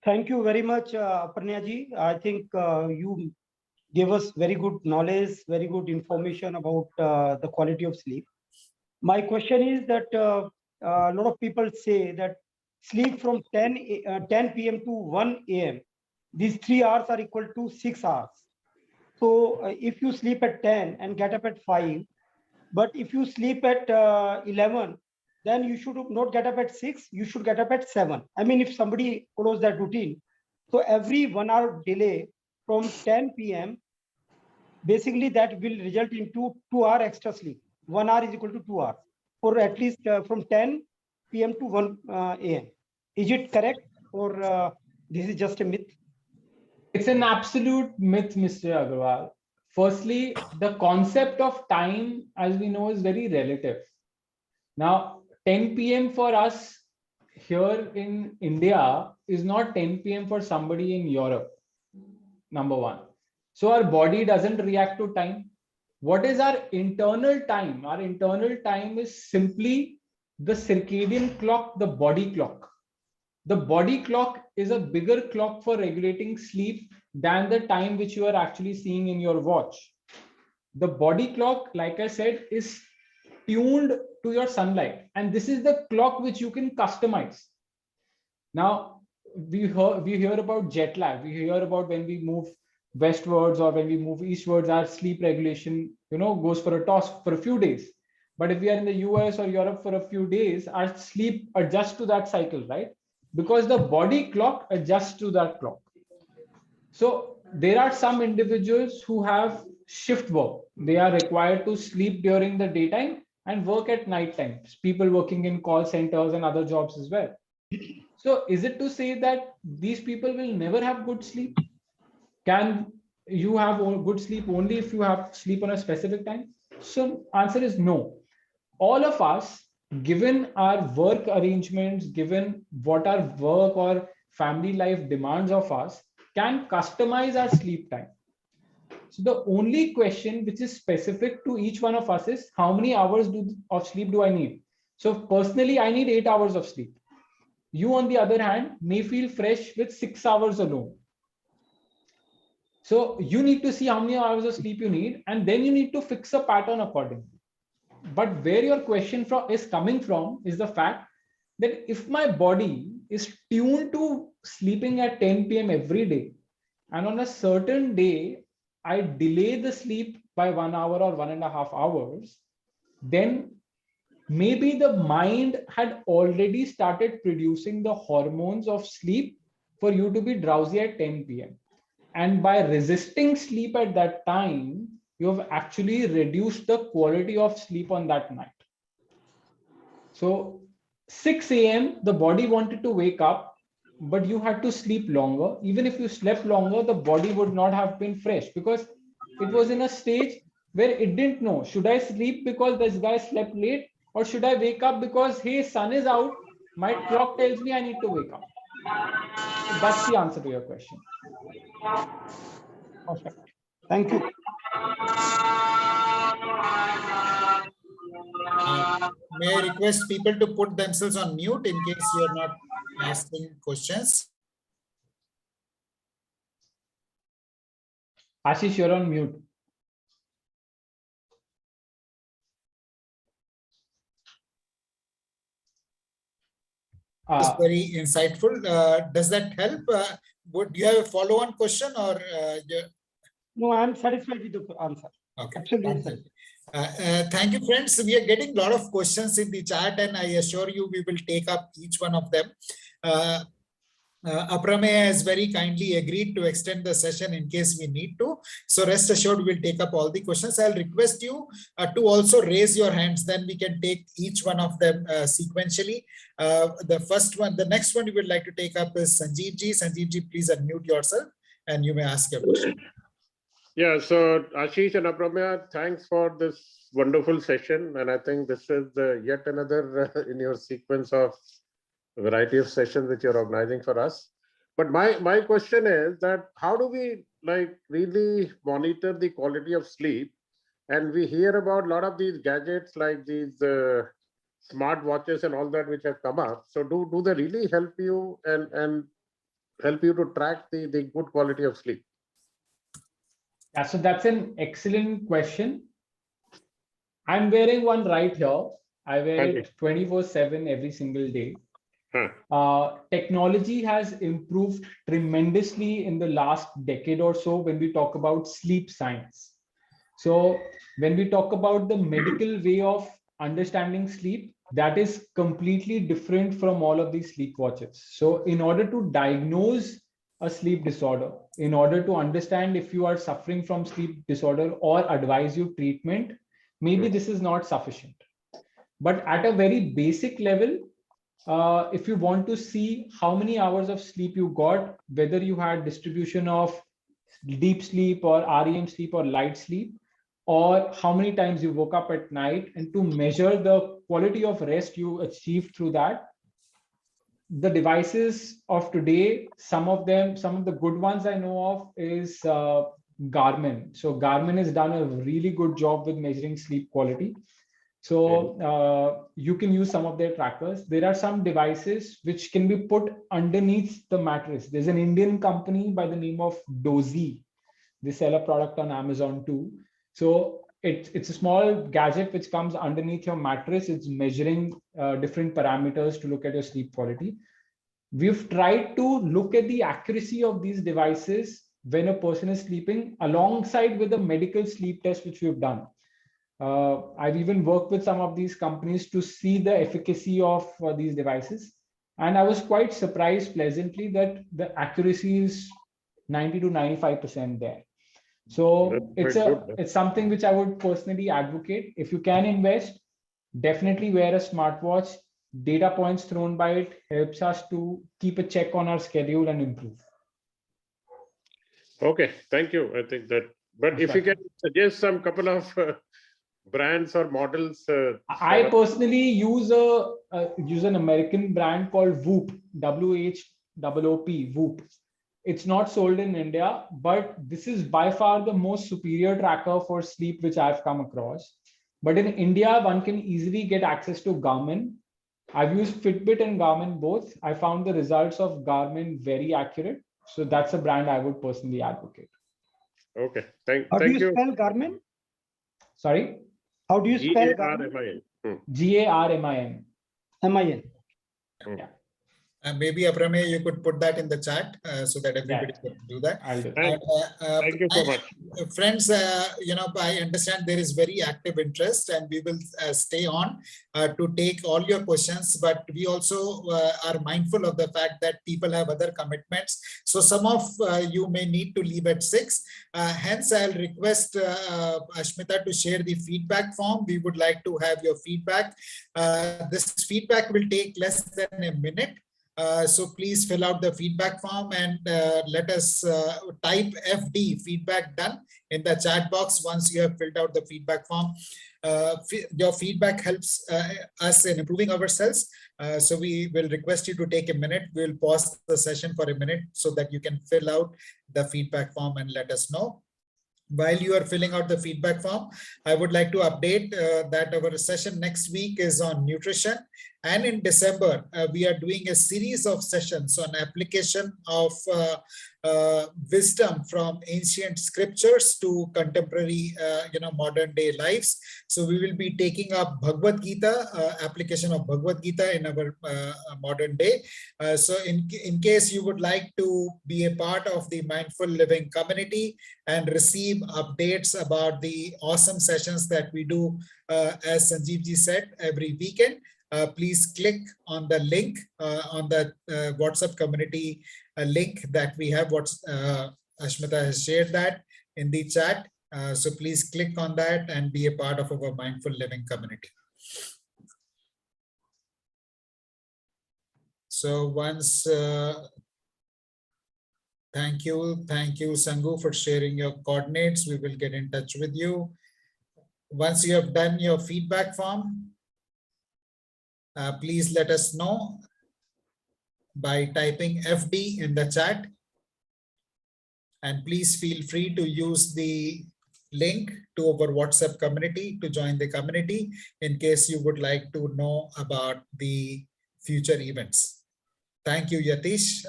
Thank you very much, Aparna ji. I think you gave us very good knowledge, very good information about the quality of sleep. My question is that a lot of people say that sleep from 10 p.m. to 1 a.m. These 3 hours are equal to 6 hours. So if you sleep at 10 and get up at 5, but if you sleep at 11, then you should not get up at 6, you should get up at 7. I mean, if somebody follows that routine, so every 1 hour delay from 10 p.m., basically that will result into 2 hour extra sleep. 1 hour is equal to 2 hours, or at least from 10 p.m. to 1 a.m. Is it correct, or this is just a myth? It's an absolute myth, Mr. Agarwal. Firstly, the concept of time, as we know, is very relative. Now, 10 p.m. for us here in India is not 10 p.m. for somebody in Europe, number one. So our body doesn't react to time. What is our internal time? Our internal time is simply the circadian clock, the body clock. The body clock is a bigger clock for regulating sleep than the time which you are actually seeing in your watch. The body clock, like I said, is tuned to your sunlight, and this is the clock which you can customize. Now, we hear about jet lag. We hear about when we move westwards or when we move eastwards, our sleep regulation, goes for a toss for a few days. But if we are in the US or Europe for a few days, our sleep adjusts to that cycle, right? Because the body clock adjusts to that clock. So there are some individuals who have shift work. They are required to sleep during the daytime and work at night time. People working in call centers and other jobs as well. So is it to say that these people will never have good sleep? Can you have good sleep only if you have sleep on a specific time? So answer is no. All of us, given our work arrangements, given what our work or family life demands of us, can customize our sleep time. So the only question which is specific to each one of us is how many hours of sleep do I need? So personally, I need 8 hours of sleep. You, on the other hand, may feel fresh with 6 hours alone. So you need to see how many hours of sleep you need, and then you need to fix a pattern accordingly. But where your question is coming from is the fact that if my body is tuned to sleeping at 10 p.m. every day, and on a certain day, I delay the sleep by 1 hour or 1.5 hours, then maybe the mind had already started producing the hormones of sleep for you to be drowsy at 10 p.m. And by resisting sleep at that time, you have actually reduced the quality of sleep on that night. So 6 a.m., the body wanted to wake up, but you had to sleep longer. Even if you slept longer, the body would not have been fresh because it was in a stage where it didn't know, should I sleep because this guy slept late, or should I wake up because, hey, sun is out, my clock tells me I need to wake up. So that's the answer to your question. Perfect. Thank you. May I request people to put themselves on mute in case you are not asking questions? Ashish, you're on mute. It's very insightful. Does that help? Would you have a follow-on question or? No, I'm satisfied with the answer. Okay. Absolutely. Thank you, friends. We are getting a lot of questions in the chat, and I assure you we will take up each one of them. Aprameya has very kindly agreed to extend the session in case we need to. So rest assured, we'll take up all the questions. I'll request you to also raise your hands. Then we can take each one of them sequentially. The next one we would like to take up is Sanjeev ji. Sanjeev ji, please unmute yourself and you may ask your question. Yeah, so Ashish and Aprameya, thanks for this wonderful session. And I think this is yet another in your sequence of a variety of sessions that you're organizing for us. But my question is that how do we really monitor the quality of sleep? And we hear about a lot of these gadgets like these smart watches and all that which have come up. So do they really help you and help you to track the good quality of sleep? Yeah, so that's an excellent question. I'm wearing one right here. I wear Okay. it 24/7 every single day. Huh. Technology has improved tremendously in the last decade or so when we talk about sleep science. So when we talk about the medical way of understanding sleep, that is completely different from all of these sleep watches. So in order to diagnose a sleep disorder, in order to understand if you are suffering from sleep disorder or advise you treatment, maybe this is not sufficient. But at a very basic level, if you want to see how many hours of sleep you got, whether you had distribution of deep sleep or REM sleep or light sleep, or how many times you woke up at night, and to measure the quality of rest you achieved through that, the devices of today, some of the good ones I know of is Garmin. So Garmin has done a really good job with measuring sleep quality. So you can use some of their trackers. There are some devices which can be put underneath the mattress. There's an Indian company by the name of Dozy. They sell a product on Amazon too. So it's a small gadget which comes underneath your mattress. It's measuring different parameters to look at your sleep quality. We've tried to look at the accuracy of these devices when a person is sleeping alongside with a medical sleep test, which we've done. I've even worked with some of these companies to see the efficacy of these devices. And I was quite surprised pleasantly that the accuracy is 90 to 95% there. So it's something which I would personally advocate. If you can invest, definitely wear a smartwatch. Data points thrown by it helps us to keep a check on our schedule and improve. Okay, thank you. I think that, but if you can suggest some couple of brands or models. I personally use an American brand called Whoop, WHOOP, Whoop. It's not sold in India, but this is by far the most superior tracker for sleep which I've come across. But in India, one can easily get access to Garmin. I've used Fitbit and Garmin both. I found the results of Garmin very accurate. So that's a brand I would personally advocate. Okay, How do thank you you. spell Garmin? Sorry? How do you spell Garmin? Garmin. MIN. Yeah. Maybe Aprameya, you could put that in the chat so that everybody can do that. I'll do. Thank you so much. Friends, I understand there is very active interest, and we will stay on to take all your questions, but we also are mindful of the fact that people have other commitments. So some of you may need to leave at 6. Hence, I'll request Ashmita to share the feedback form. We would like to have your feedback. This feedback will take less than a minute. So please fill out the feedback form and let us type FD, feedback done, in the chat box once you have filled out the feedback form. Your feedback helps us in improving ourselves. So we will request you to take a minute. We'll pause the session for a minute so that you can fill out the feedback form and let us know. While you are filling out the feedback form, I would like to update that our session next week is on nutrition. And in December, we are doing a series of sessions on application of wisdom from ancient scriptures to contemporary, modern day lives. So we will be taking up Bhagavad Gita, application of Bhagavad Gita in our modern day. So in case you would like to be a part of the Mindful Living community and receive updates about the awesome sessions that we do, as Sanjeev ji said, every weekend, please click on the link on the WhatsApp community link that we have. Ashmita has shared that in the chat. So please click on that and be a part of our Mindful Living community. So once, thank you, Sangu, for sharing your coordinates. We will get in touch with you. Once you have done your feedback form, please let us know by typing FD in the chat. And please feel free to use the link to our WhatsApp community to join the community in case you would like to know about the future events. Thank you, Yatish.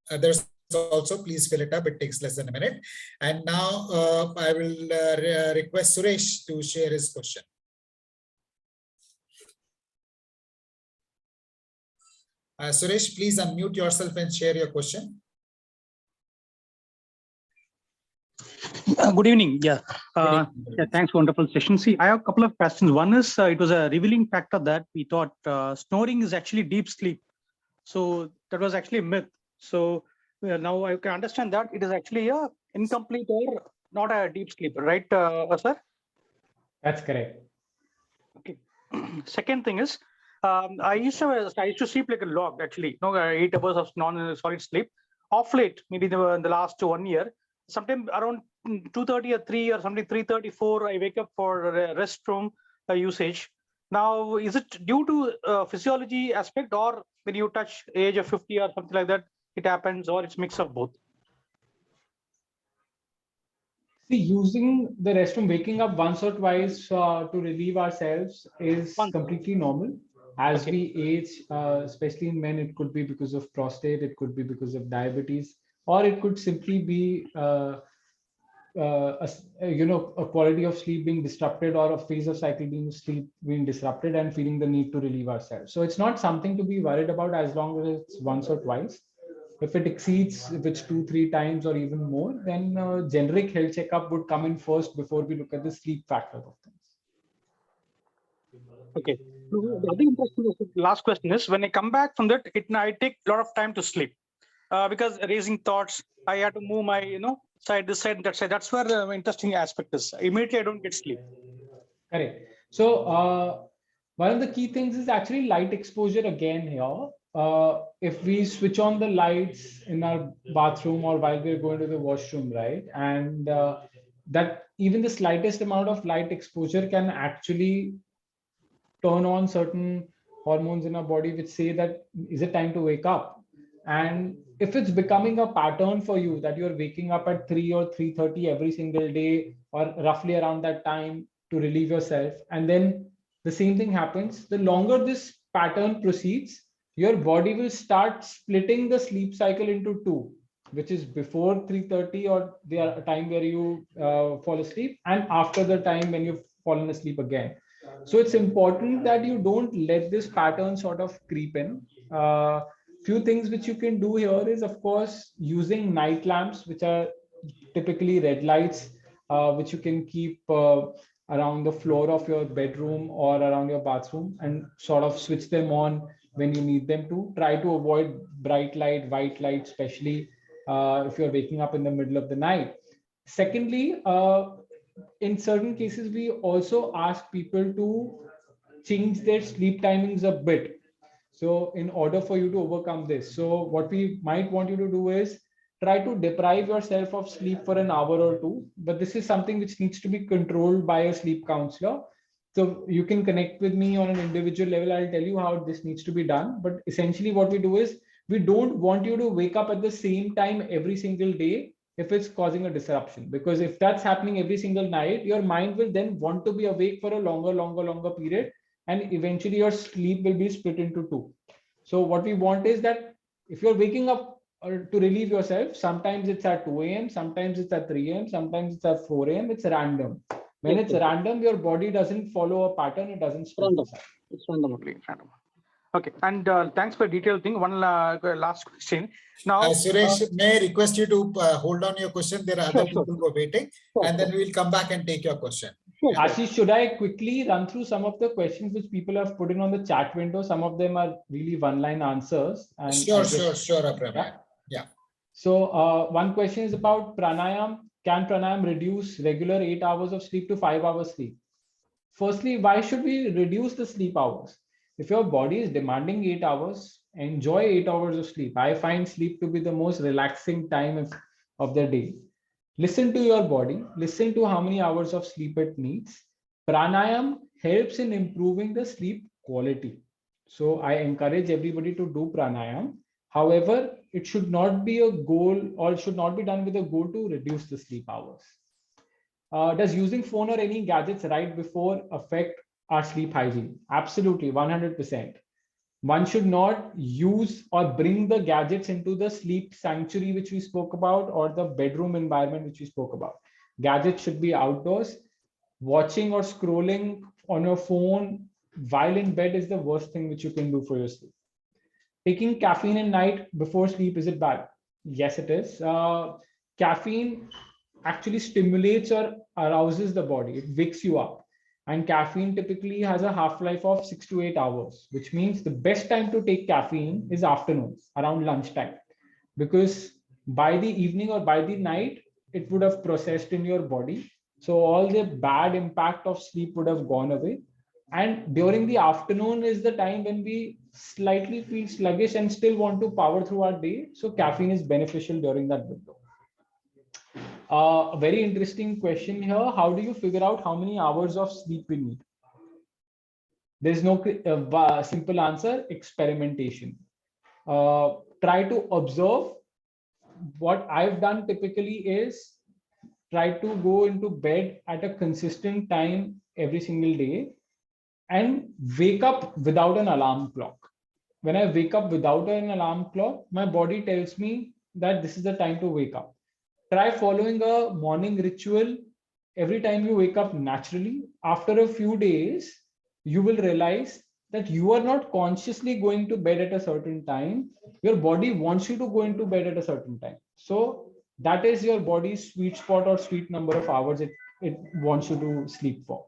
Others also, please fill it up. It takes less than a minute. And now I will request Suresh to share his question. Suresh, please unmute yourself and share your question. Good evening. Yeah. Good evening. Thanks. Wonderful session. See, I have a couple of questions. One is it was a revealing factor that we thought snoring is actually deep sleep. So that was actually a myth. So now I can understand that it is actually a incomplete or not a deep sleep, right, sir? That's correct. Okay. Second thing is, I used to sleep like a log actually. 8 hours of non-solid sleep. Off late, maybe in the last 1 year, sometime around 2:30 or 3 or something 3:34, I wake up for restroom usage. Now, is it due to physiology aspect, or when you touch age of 50 or something like that, it happens, or it's mix of both? See, using the restroom, waking up once or twice to relieve ourselves is completely normal. As Okay. we age, especially in men, it could be because of prostate, it could be because of diabetes, or it could simply be a quality of sleep being disrupted, or a phase of cycle being disrupted, and feeling the need to relieve ourselves. So it's not something to be worried about as long as it's once or twice. If it exceeds, if it's 2-3 times or even more, then generic health checkup would come in first before we look at the sleep factor of things. Okay. The other interesting last question is, when I come back from that, I take a lot of time to sleep because raising thoughts, I have to move my side this side that side. That's where the interesting aspect is. Immediately I don't get sleep. Correct. So one of the key things is actually light exposure again here. If we switch on the lights in our bathroom or while we're going to the washroom, right? And that even the slightest amount of light exposure can actually turn on certain hormones in our body which say that is it time to wake up. And if it's becoming a pattern for you that you're waking up at 3 or 3:30 every single day, or roughly around that time to relieve yourself, and then the same thing happens, the longer this pattern proceeds, your body will start splitting the sleep cycle into two, which is before 3:30 or the time where you fall asleep, and after the time when you've fallen asleep again. So it's important that you don't let this pattern sort of creep in. Few things which you can do here is, of course, using night lamps, which are typically red lights, which you can keep around the floor of your bedroom or around your bathroom, and sort of switch them on when you need them to. Try to avoid bright light, white light, especially if you're waking up in the middle of the night. Secondly, in certain cases, we also ask people to change their sleep timings a bit. So in order for you to overcome this, so what we might want you to do is try to deprive yourself of sleep for an hour or two. But this is something which needs to be controlled by a sleep counselor. So you can connect with me on an individual level. I'll tell you how this needs to be done. But essentially what we do is, we don't want you to wake up at the same time every single day if it's causing a disruption. Because if that's happening every single night, your mind will then want to be awake for a longer period. And eventually your sleep will be split into two. So what we want is that if you're waking up to relieve yourself, sometimes it's at 2 a.m., sometimes it's at 3 a.m., sometimes it's at 4 a.m. It's random. When it's random, your body doesn't follow a pattern. It doesn't split. It's randomly random. Okay, and thanks for detailed thing. One last question. Now, Suresh, may I request you to hold on your question? There are other people who are waiting, and then we will come back and take your question. Ashish, should I quickly run through some of the questions which people have put in on the chat window? Some of them are really one-line answers. And Sure, Aprameya. Yeah. So one question is about pranayam. Can pranayam reduce regular 8 hours of sleep to 5 hours sleep? Firstly, why should we reduce the sleep hours? If your body is demanding 8 hours, enjoy 8 hours of sleep. I find sleep to be the most relaxing time of the day. Listen to your body, listen to how many hours of sleep it needs. Pranayam helps in improving the sleep quality. So I encourage everybody to do pranayam. However, it should not be a goal, or it should not be done with a goal to reduce the sleep hours. Does using phone or any gadgets right before affect our sleep hygiene? Absolutely, 100%. One should not use or bring the gadgets into the sleep sanctuary, which we spoke about, or the bedroom environment, which we spoke about. Gadgets should be outdoors. Watching or scrolling on your phone while in bed is the worst thing which you can do for your sleep. Taking caffeine at night before sleep, is it bad? Yes, it is. Caffeine actually stimulates or arouses the body. It wakes you up. And caffeine typically has a half-life of 6 to 8 hours, which means the best time to take caffeine is afternoons, around lunchtime, because by the evening or by the night, it would have processed in your body. So all the bad impact of sleep would have gone away. And during the afternoon is the time when we slightly feel sluggish and still want to power through our day. So caffeine is beneficial during that window. A very interesting question here. How do you figure out how many hours of sleep we need? There's no simple answer. Experimentation. Try to observe. What I've done typically is try to go into bed at a consistent time every single day and wake up without an alarm clock. When I wake up without an alarm clock, my body tells me that this is the time to wake up. Try following a morning ritual every time you wake up naturally. After a few days, you will realize that you are not consciously going to bed at a certain time. Your body wants you to go into bed at a certain time. So that is your body's sweet spot or sweet number of hours it wants you to sleep for.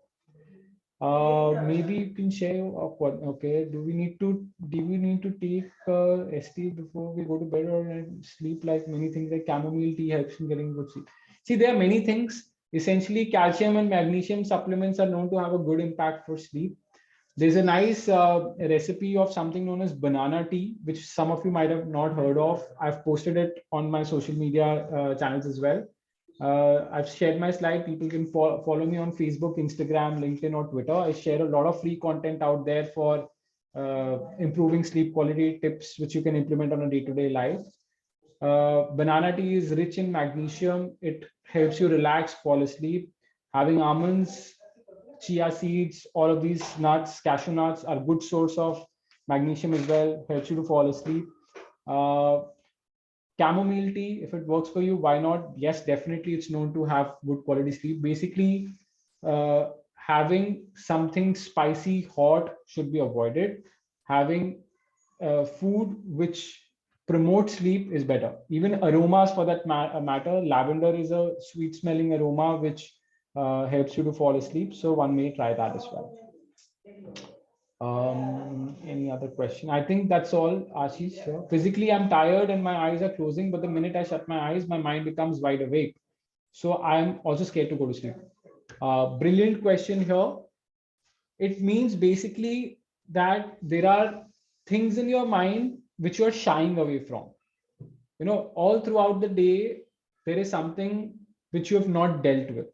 Maybe you can share what, okay, do we need to take ST before we go to bed or sleep? Like many things like chamomile tea helps in getting good sleep. See, there are many things. Essentially, calcium and magnesium supplements are known to have a good impact for sleep. There's a nice recipe of something known as banana tea, which some of you might have not heard of. I've posted it on my social media channels as well. I've shared my slide. People can follow me on Facebook, Instagram, LinkedIn, or Twitter. I share a lot of free content out there for improving sleep quality tips, which you can implement on a day-to-day life. Banana tea is rich in magnesium. It helps you relax, fall asleep. Having almonds, chia seeds, all of these nuts, cashew nuts are good source of magnesium as well. Helps you to fall asleep. Chamomile tea, if it works for you, why not? Yes, definitely, it's known to have good quality sleep. Basically, having something spicy, hot should be avoided. Having food which promotes sleep is better. Even aromas for that matter. Lavender is a sweet smelling aroma which helps you to fall asleep. So one may try that as well. Any other question? I think that's all, Ashish. Physically, I'm tired and my eyes are closing, but the minute I shut my eyes, my mind becomes wide awake. So I'm also scared to go to sleep. Brilliant question here. It means basically that there are things in your mind which you're shying away from. You know, all throughout the day, there is something which you have not dealt with.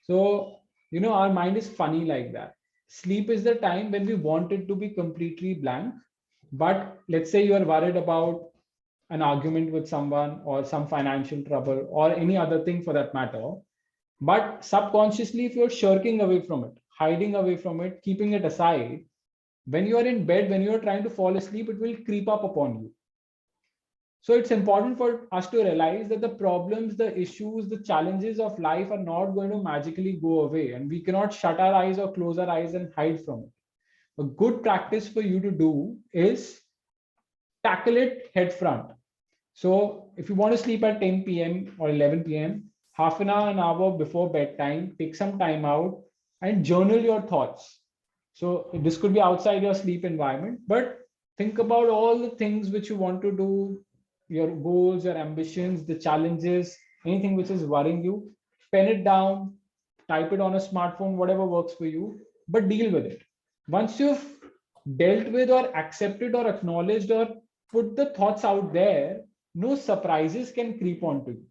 So, you know, our mind is funny like that. Sleep is the time when we want it to be completely blank. But let's say you are worried about an argument with someone or some financial trouble or any other thing for that matter. But subconsciously, if you're shirking away from it, hiding away from it, keeping it aside, when you are in bed, when you are trying to fall asleep, it will creep up upon you. So it's important for us to realize that the problems, the issues, the challenges of life are not going to magically go away, and we cannot shut our eyes or close our eyes and hide from it. A good practice for you to do is tackle it head front. So if you want to sleep at 10 p.m. or 11 p.m., half an hour before bedtime, take some time out and journal your thoughts. So this could be outside your sleep environment, but think about all the things which you want to do, your goals, your ambitions, the challenges, anything which is worrying you, pen it down, type it on a smartphone, whatever works for you, but deal with it. Once you've dealt with or accepted or acknowledged or put the thoughts out there, no surprises can creep onto you.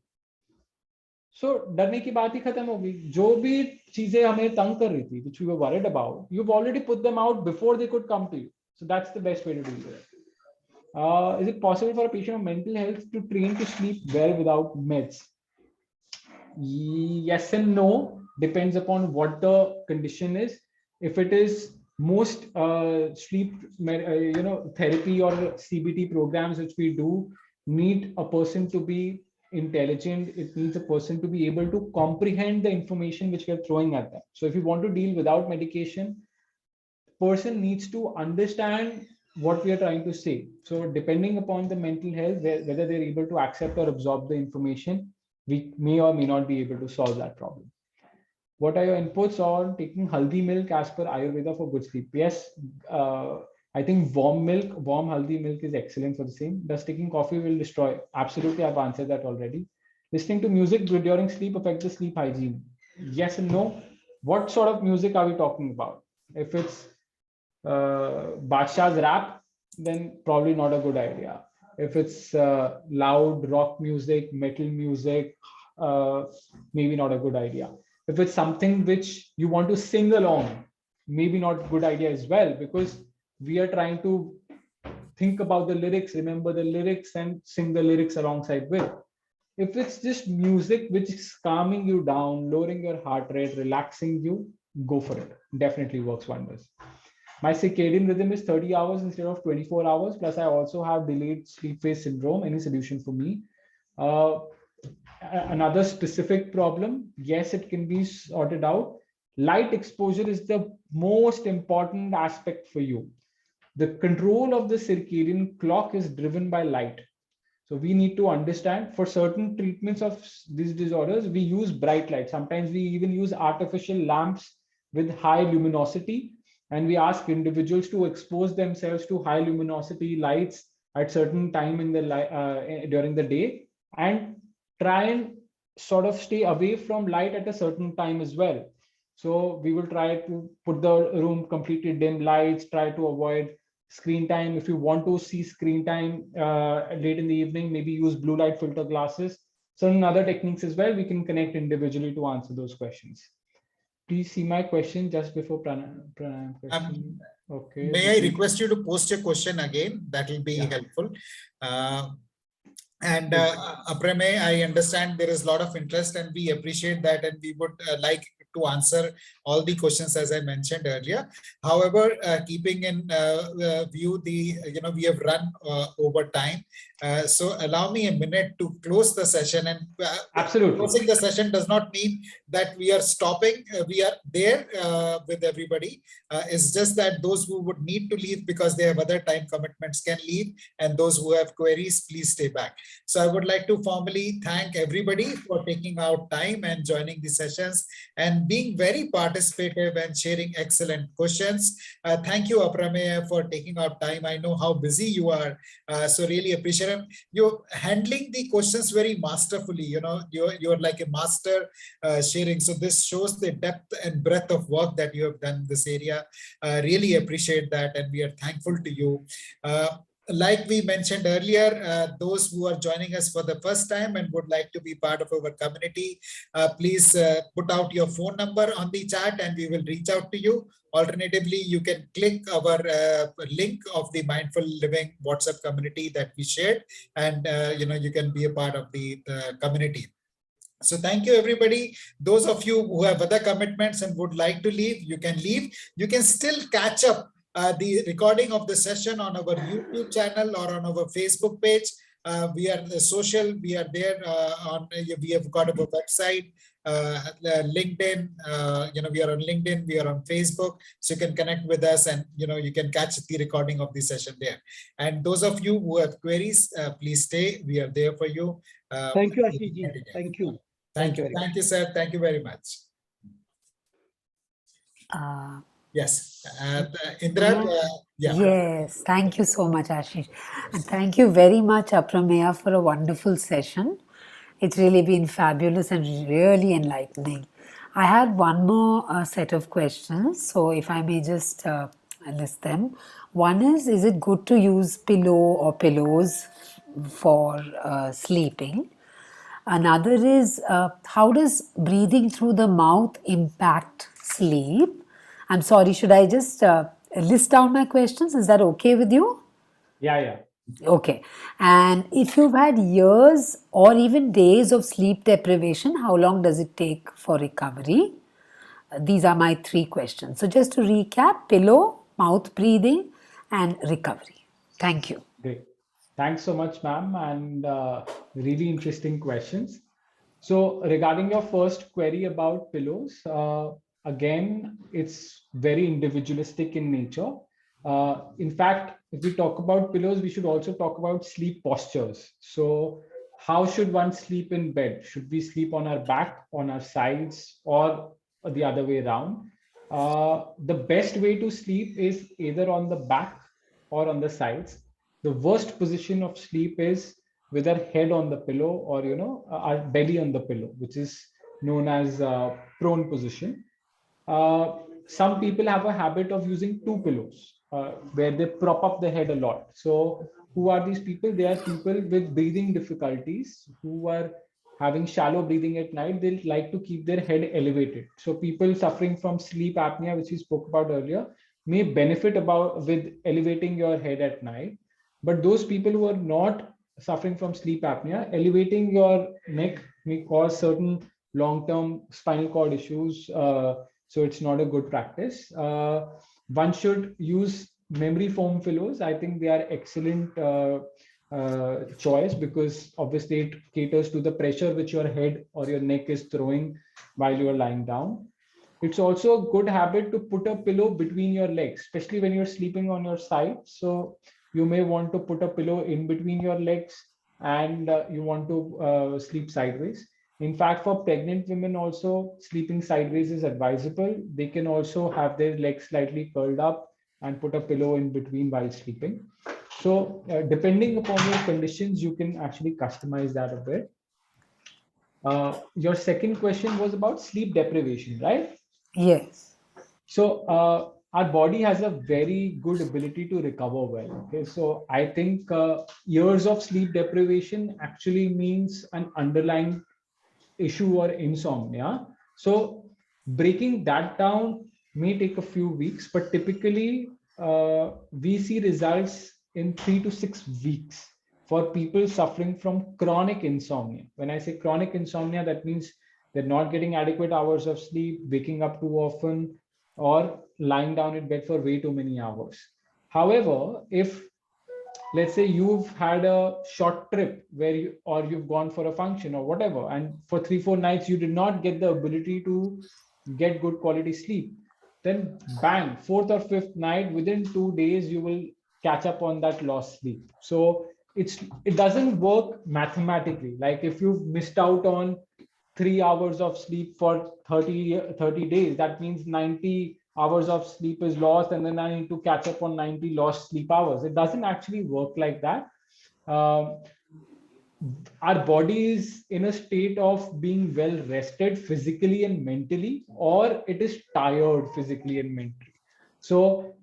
So डरने की बात ही खत्म हो गई. जो भी चीजें हमें तंग कर रही थी, which we were worried about, you've already put them out before they could come to you. So that's the best way to do it. Is it possible for a patient of mental health to train to sleep well without meds? Yes and no. Depends upon what the condition is. If it is most sleep therapy or CBT programs which we do need a person to be intelligent. It needs a person to be able to comprehend the information which we're throwing at them. So if you want to deal without medication, person needs to understand what we are trying to say. So depending upon the mental health, whether they're able to accept or absorb the information, we may or may not be able to solve that problem. What are your inputs on taking haldi milk as per Ayurveda for good sleep? Yes, I think warm haldi milk is excellent for the same. Does taking coffee will destroy? Absolutely, I've answered that already. Listening to music during sleep affect the sleep hygiene? Yes and no. What sort of music are we talking about? If it's Badshah's rap, then probably not a good idea. If it's loud rock music, metal music, maybe not a good idea. If it's something which you want to sing along, maybe not a good idea as well, because we are trying to think about the lyrics, remember the lyrics, and sing the lyrics alongside with. If it's just music which is calming you down, lowering your heart rate, relaxing you, go for it. Definitely works wonders. My circadian rhythm is 30 hours instead of 24 hours. Plus, I also have delayed sleep phase syndrome. Any solution for me? Another specific problem, yes, it can be sorted out. Light exposure is the most important aspect for you. The control of the circadian clock is driven by light. So we need to understand for certain treatments of these disorders, we use bright light. Sometimes we even use artificial lamps with high luminosity, and we ask individuals to expose themselves to high luminosity lights at certain time in the during the day, and try and sort of stay away from light at a certain time as well. So we will try to put the room completely dim lights, try to avoid screen time. If you want to see screen time late in the evening, maybe use blue light filter glasses. Certain other techniques as well, we can connect individually to answer those questions. Please see my question just before pranayam question. Okay. May I request you to post your question again? That will be helpful. And Aprame, I understand there is a lot of interest and we appreciate that, and we would like to answer all the questions as I mentioned earlier. However, keeping in view the, we have run over time. So allow me a minute to close the session, and absolutely closing the session does not mean that we are stopping. We are there with everybody. It's just that those who would need to leave because they have other time commitments can leave, and those who have queries, please stay back. So I would like to formally thank everybody for taking out time and joining the sessions and being very participative and sharing excellent questions. Thank you, Aprame, for taking out time. I know how busy you are, so really appreciate it. You're handling the questions very masterfully. You're like a master sharing. So this shows the depth and breadth of work that you have done in this area. Really appreciate that, and we are thankful to you. Like we mentioned earlier, those who are joining us for the first time and would like to be part of our community, please put out your phone number on the chat and we will reach out to you. Alternatively, you can click our link of the Mindful Living WhatsApp community that we shared, and you can be a part of the community. So thank you, everybody. Those of you who have other commitments and would like to leave, you can leave. You can still catch up the recording of the session on our YouTube channel or on our Facebook page. We are social, we are there we have got our website, LinkedIn, we are on LinkedIn, we are on Facebook, so you can connect with us and, you can catch the recording of the session there. And those of you who have queries, please stay, we are there for you. Thank you, Ashish. Thank you. Thank you. Thank you, sir. Thank you very much. Yes, Indra. Yeah. Yes, thank you so much, Ashish. And thank you very much, Aprameya, for a wonderful session. It's really been fabulous and really enlightening. I had one more set of questions, so if I may just list them. One is it good to use pillow or pillows for sleeping? Another is, how does breathing through the mouth impact sleep? I'm sorry, should I just list down my questions? Is that okay with you? Yeah. Okay. And if you've had years or even days of sleep deprivation, how long does it take for recovery? These are my 3 questions. So just to recap, pillow, mouth breathing, and recovery. Thank you. Great. Thanks so much, ma'am, and really interesting questions. So regarding your first query about pillows, again, it's very individualistic in nature. In fact, if we talk about pillows, we should also talk about sleep postures. So how should one sleep in bed? Should we sleep on our back, on our sides, or the other way around? The best way to sleep is either on the back or on the sides. The worst position of sleep is with our head on the pillow, or our belly on the pillow, which is known as prone position. Some people have a habit of using 2 pillows where they prop up the head a lot. So who are these people? They are people with breathing difficulties who are having shallow breathing at night. They like to keep their head elevated. So people suffering from sleep apnea, which we spoke about earlier, may benefit with elevating your head at night. But those people who are not suffering from sleep apnea, elevating your neck may cause certain long-term spinal cord issues. So it's not a good practice. One should use memory foam pillows. I think they are excellent choice, because obviously it caters to the pressure which your head or your neck is throwing while you are lying down. It's also a good habit to put a pillow between your legs, especially when you're sleeping on your side. So you may want to put a pillow in between your legs, and you want to sleep sideways. In fact, for pregnant women also, sleeping sideways is advisable. They can also have their legs slightly curled up and put a pillow in between while sleeping. So depending upon your conditions, you can actually customize that a bit. Your second question was about sleep deprivation, right? Yes. So our body has a very good ability to recover well. Okay, so I think years of sleep deprivation actually means an underlying issue or insomnia. So breaking that down may take a few weeks, but typically we see results in 3 to 6 weeks for people suffering from chronic insomnia. When I say chronic insomnia, that means they're not getting adequate hours of sleep, waking up too often, or lying down in bed for way too many hours. However, if let's say you've had a short trip where you've gone for a function or whatever, and for 3-4 nights you did not get the ability to get good quality sleep, then bang, 4th or 5th night, within 2 days you will catch up on that lost sleep. So it doesn't work mathematically. Like if you've missed out on 3 hours of sleep for 30 days, that means 90 hours of sleep is lost, and then I need to catch up on 90 lost sleep hours. It doesn't actually work like that. Our body is in a state of being well rested physically and mentally, or it is tired physically and mentally. So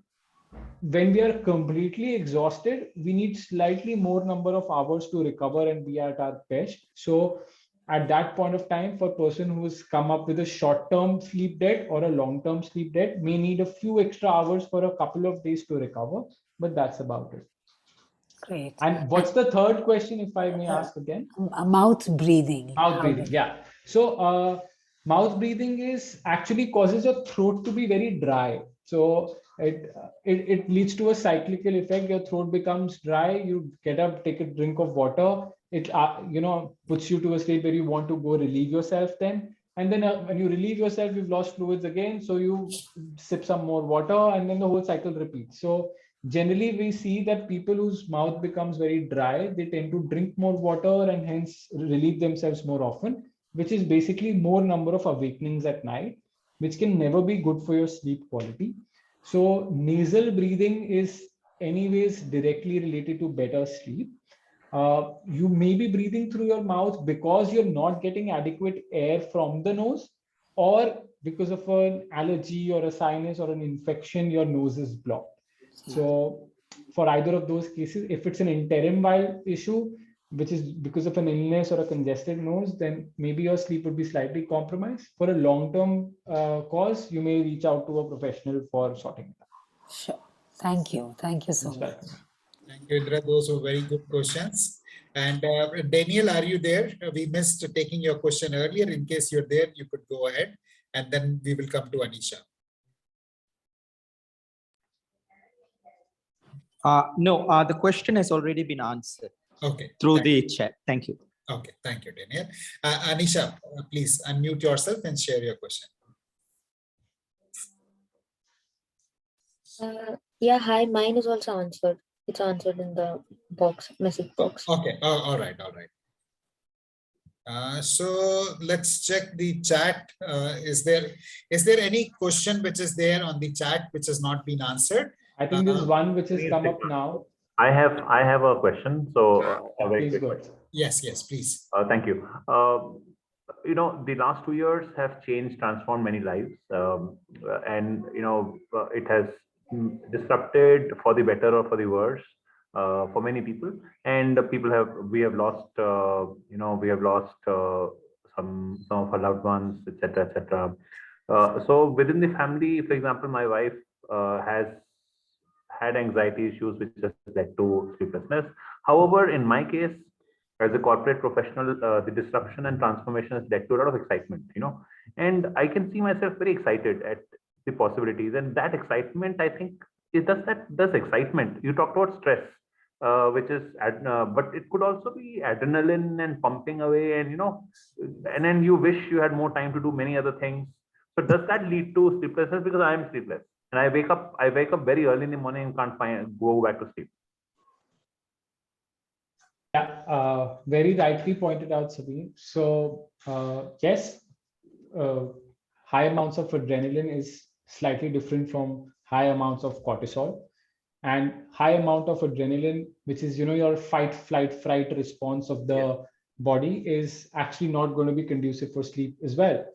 when we are completely exhausted, we need slightly more number of hours to recover and be at our best. So at that point of time, for a person who has come up with a short-term sleep debt or a long-term sleep debt, may need a few extra hours for a couple of days to recover, but that's about it. Great. And what's the third question, if I may ask again? Mouth breathing. Mouth breathing, yeah. So mouth breathing is actually causes your throat to be very dry. So it leads to a cyclical effect. Your throat becomes dry. You get up, take a drink of water. It puts you to a state where you want to go relieve yourself then. And then when you relieve yourself, you've lost fluids again. So you sip some more water, and then the whole cycle repeats. So generally, we see that people whose mouth becomes very dry, they tend to drink more water and hence relieve themselves more often, which is basically more number of awakenings at night, which can never be good for your sleep quality. So nasal breathing is anyways directly related to better sleep. You may be breathing through your mouth because you're not getting adequate air from the nose, or because of an allergy or a sinus or an infection, your nose is blocked. So for either of those cases, if it's an interim while issue, which is because of an illness or a congested nose, then maybe your sleep would be slightly compromised. For a long-term cause, you may reach out to a professional for sorting it out. Sure. Thank you. Thank you so much. Thank you, Indra. Those were very good questions. And Daniel, are you there? We missed taking your question earlier. In case you're there, you could go ahead. and then we will come to Anisha. No, the question has already been answered Okay. through thank the chat. Thank you. Okay, thank you, Daniel. Anisha, please unmute yourself and share your question. Yeah, hi, mine is also answered. It's answered in the box, message box. Okay, all right. So let's check the chat. Is there any question which is there on the chat which has not been answered? I think there's one which has come up now. I have a question. So a very Please quick go question. ahead. Yes, please. Thank you. You know, the last 2 years have transformed many lives, and you know, it has disrupted for the better or for the worse for many people. And we have lost, you know, some of our loved ones, etc., etc. So within the family, for example, my wife has had anxiety issues which has led to sleeplessness. However, in my case, as a corporate professional, the disruption and transformation has led to a lot of excitement, you know, and I can see myself very excited at the possibilities. And that excitement, I think, does excitement. You talked about stress, which is, but it could also be adrenaline and pumping away, and you know, and then you wish you had more time to do many other things. So does that lead to sleeplessness? Because I am sleepless, and I wake up very early in the morning and can't go back to sleep. Yeah, very rightly pointed out, Sabine. So yes, high amounts of adrenaline is slightly different from high amounts of cortisol, and high amount of adrenaline, which is, you know, your fight, flight, fright response of the body, is actually not going to be conducive for sleep as well.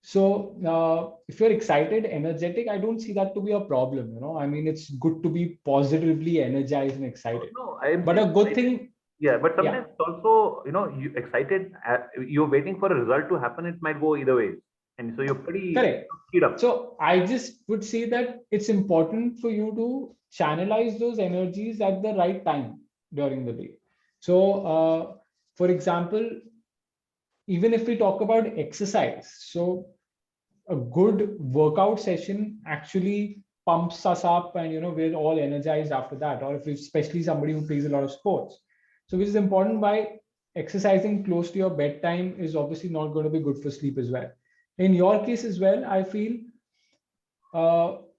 So if you're excited, energetic, I don't see that to be a problem. You know, I mean, it's good to be positively energized and excited. No, but a good thing. Yeah, but sometimes also, you know, you excited, you're waiting for a result to happen. It might go either way, and so you're pretty keyed up. So I just would say that it's important for you to channelize those energies at the right time during the day. So for example, even if we talk about exercise, so a good workout session actually pumps us up, and you know, we're all energized after that. Or if it's especially somebody who plays a lot of sports, so which is important. By exercising close to your bedtime is obviously not going to be good for sleep as well. In your case as well, I feel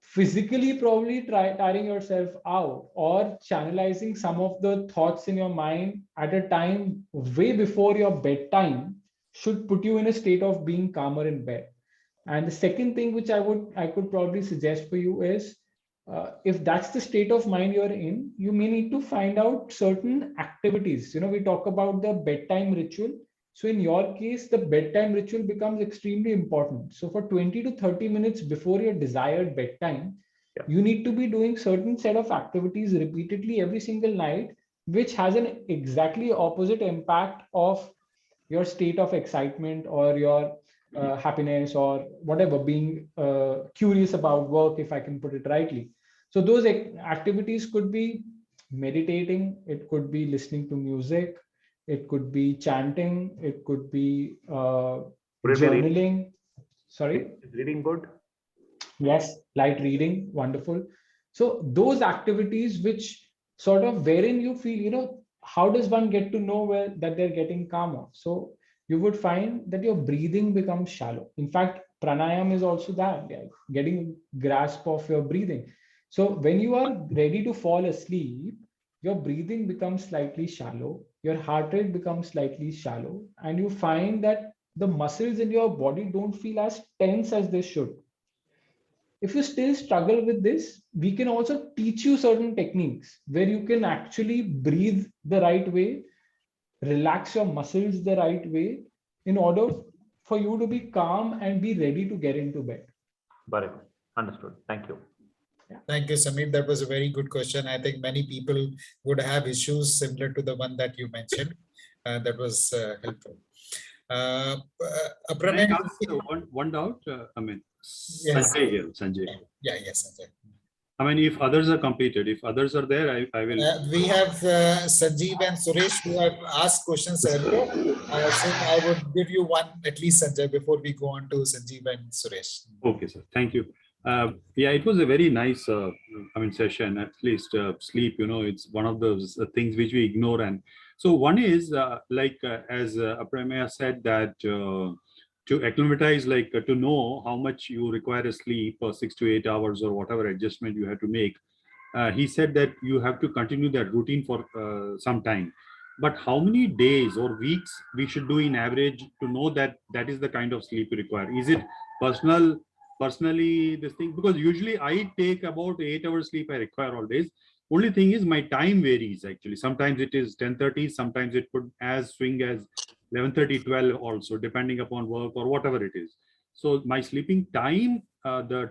physically probably tiring yourself out or channelizing some of the thoughts in your mind at a time way before your bedtime should put you in a state of being calmer in bed. And the second thing which I could probably suggest for you is, if that's the state of mind you're in, you may need to find out certain activities. You know, we talk about the bedtime ritual. So in your case, the bedtime ritual becomes extremely important. So for 20 to 30 minutes before your desired bedtime, you need to be doing certain set of activities repeatedly every single night, which has an exactly opposite impact of your state of excitement or your happiness or whatever, being curious about work, if I can put it rightly. So those activities could be meditating, it could be listening to music, it could be chanting, it could be journaling. Sorry? Is reading good? Yes, light reading, wonderful. So those activities which sort of, wherein you feel, you know, how does one get to know that they're getting calmer? So you would find that your breathing becomes shallow. In fact, pranayam is also that, getting a grasp of your breathing. So when you are ready to fall asleep, your breathing becomes slightly shallow, your heart rate becomes slightly shallow, and you find that the muscles in your body don't feel as tense as they should. If you still struggle with this, we can also teach you certain techniques where you can actually breathe the right way, relax your muscles the right way, in order for you to be calm and be ready to get into bed. Got it. Understood. Thank you. Thank you, Samir. That was a very good question. I think many people would have issues similar to the one that you mentioned. That was helpful. Can I ask one doubt? I mean, yes. Sanjay here, Sanjay. Yes, Sanjay. I mean, if others are completed, if others are there, I will. We have Sanjeev and Suresh who have asked questions earlier. So I would give you one at least, Sanjay, before we go on to Sanjeev and Suresh. Okay, sir. Thank you. Yeah, it was a very nice, session. At least sleep, it's one of those things which we ignore. And so one is as Aprameya said that to acclimatize, to know how much you require a sleep for 6 to 8 hours or whatever adjustment you have to make. He said that you have to continue that routine for some time. But how many days or weeks we should do in average to know that that is the kind of sleep you require? Is it personally this thing? Because usually I take about 8 hours sleep I require all days. Only thing is my time varies actually. Sometimes it is 10:30, sometimes it could as swing as 11:30, 12 also, depending upon work or whatever it is. So my sleeping time, the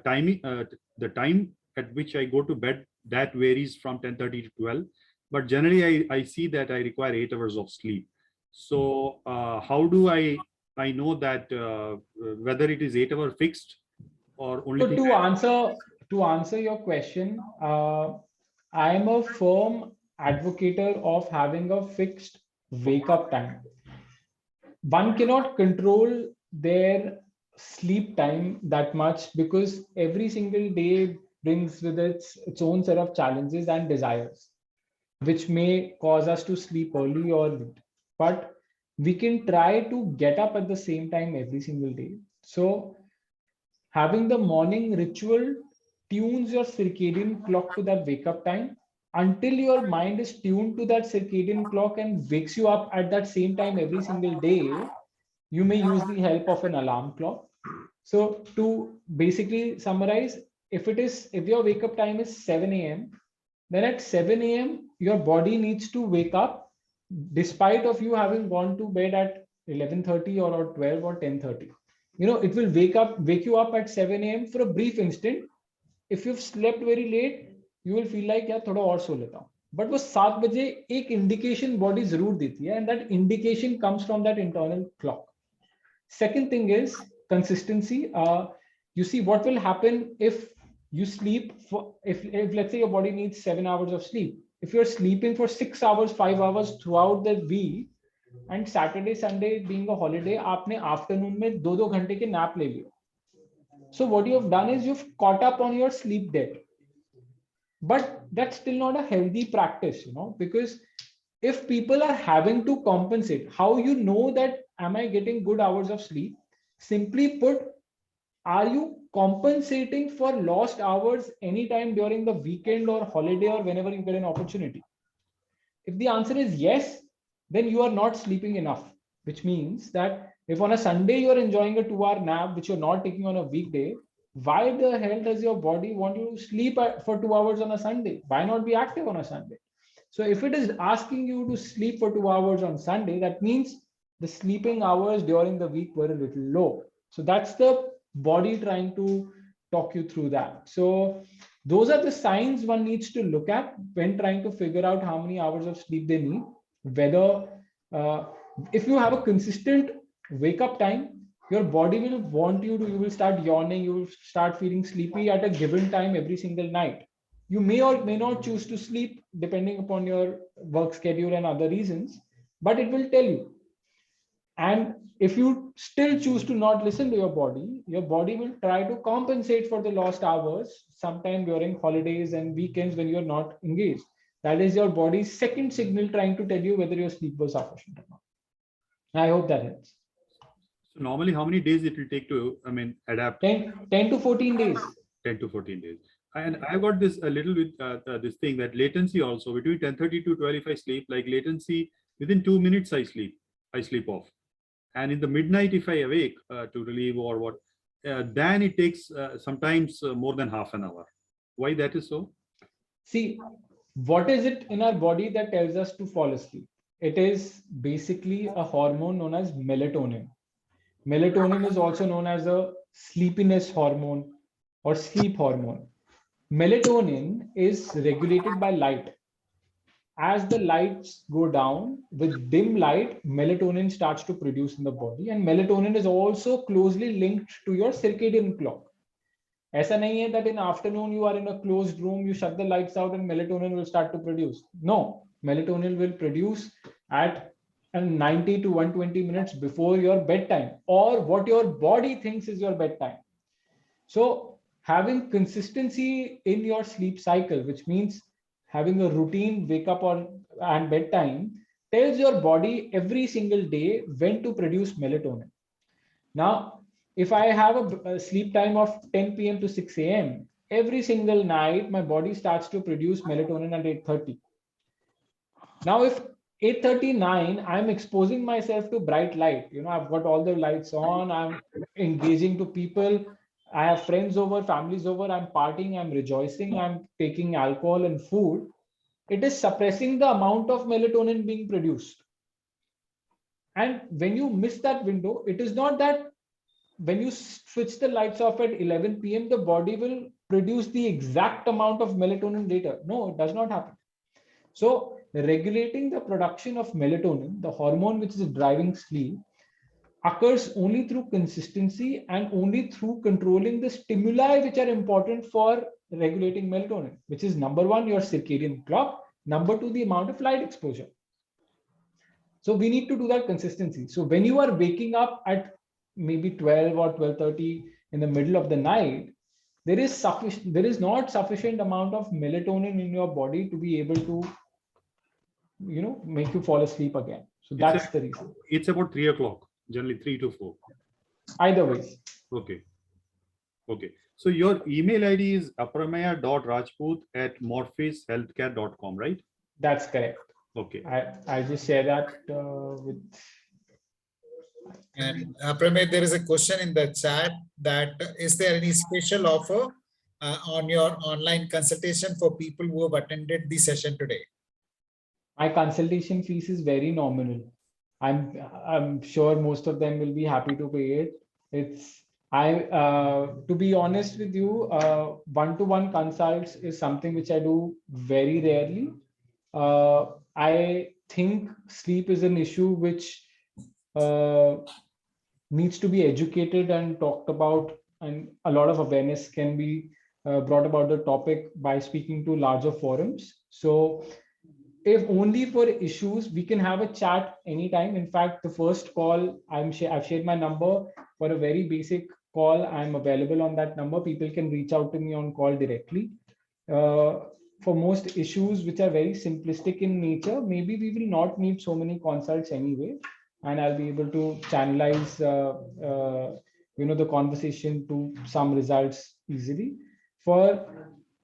time at which I go to bed, that varies from 10:30 to 12. But generally I see that I require 8 hours of sleep. So how do I know that whether it is 8 hour fixed or only? So to answer your question, I am a firm advocate of having a fixed wake up time. One cannot control their sleep time that much because every single day brings with its own set of challenges and desires, which may cause us to sleep early or late. But we can try to get up at the same time every single day. So having the morning ritual tunes your circadian clock to that wake up time. Until your mind is tuned to that circadian clock and wakes you up at that same time every single day, you may use the help of an alarm clock. So to basically summarize, if your wake up time is 7 a.m., then at 7 a.m., your body needs to wake up despite of you having gone to bed at 11:30 or 12 or 10:30. It will wake you up at 7 a.m. for a brief instant. If you've slept very late, you will feel like यार थोड़ा और सो लेता हूँ. But वो 7 बजे एक indication body जरूर देती है, and that indication comes from that internal clock. Second thing is consistency. You see what will happen if you sleep if let's say your body needs 7 hours of sleep. If you're sleeping for 6 hours, 5 hours throughout the week, and Saturday, Sunday being a holiday, आपने afternoon में 2-2 घंटे के nap ले लिया. So what you have done is you've caught up on your sleep debt. But that's still not a healthy practice, because if people are having to compensate, how you know that am I getting good hours of sleep? Simply put, are you compensating for lost hours anytime during the weekend or holiday or whenever you get an opportunity? If the answer is yes, then you are not sleeping enough, which means that if on a Sunday you're enjoying a 2-hour nap, which you're not taking on a weekday, why the hell does your body want you to sleep for 2 hours on a Sunday? Why not be active on a Sunday? So if it is asking you to sleep for 2 hours on Sunday, that means the sleeping hours during the week were a little low. So that's the body trying to talk you through that. So those are the signs one needs to look at when trying to figure out how many hours of sleep they need. Whether if you have a consistent wake up time, your body will want you will start yawning, you will start feeling sleepy at a given time every single night. You may or may not choose to sleep depending upon your work schedule and other reasons, but it will tell you. And if you still choose to not listen to your body will try to compensate for the lost hours sometime during holidays and weekends when you're not engaged. That is your body's second signal trying to tell you whether your sleep was sufficient or not. I hope that helps. So normally, how many days it will take to, adapt? 10 to 14 days. 10 to 14 days. And I got this a little bit, this thing that latency also between 10:30 to 12, if I sleep, like latency within 2 minutes, I sleep off. And in the midnight, if I awake to relieve or what, then it takes sometimes more than half an hour. Why that is so? See, what is it in our body that tells us to fall asleep? It is basically a hormone known as melatonin. Melatonin is also known as a sleepiness hormone or sleep hormone. Melatonin is regulated by light. As the lights go down, with dim light, melatonin starts to produce in the body, and melatonin is also closely linked to your circadian clock. ऐसा नहीं है that in afternoon you are in a closed room, you shut the lights out and melatonin will start to produce. No, melatonin will produce at 90 to 120 minutes before your bedtime, or what your body thinks is your bedtime. So having consistency in your sleep cycle, which means having a routine wake up and bedtime, tells your body every single day when to produce melatonin. Now, if I have a sleep time of 10 p.m. to 6 a.m., every single night my body starts to produce melatonin at 8:30. Now, if 8:39, I'm exposing myself to bright light. I've got all the lights on, I'm engaging to people, I have friends over, families over, I'm partying, I'm rejoicing, I'm taking alcohol and food. It is suppressing the amount of melatonin being produced. And when you miss that window, it is not that when you switch the lights off at 11 p.m., the body will produce the exact amount of melatonin later. No, it does not happen. So regulating the production of melatonin, the hormone which is driving sleep, occurs only through consistency and only through controlling the stimuli which are important for regulating melatonin, which is number one, your circadian clock, number two, the amount of light exposure. So we need to do that consistency. So when you are waking up at maybe 12 or 12:30 in the middle of the night, there is not sufficient amount of melatonin in your body to be able to, make you fall asleep again. So that's the reason. It's about 3 o'clock, generally 3 to 4. Either ways. Okay. Okay. So your email ID is aprameya.rajput@morphishealthcare.com, right? That's correct. Okay. I just share that with. And Pramay, there is a question in the chat that is there any special offer on your online consultation for people who have attended the session today? My consultation fees is very nominal. I'm sure most of them will be happy to pay it. To be honest with you, one-to-one consults is something which I do very rarely. I think sleep is an issue which needs to be educated and talked about, and a lot of awareness can be brought about the topic by speaking to larger forums. So if only for issues, we can have a chat anytime. In fact, the first call, I've shared my number for a very basic call. I'm available on that number. People can reach out to me on call directly. For most issues which are very simplistic in nature, maybe we will not need so many consults anyway, and I'll be able to channelize the conversation to some results easily. For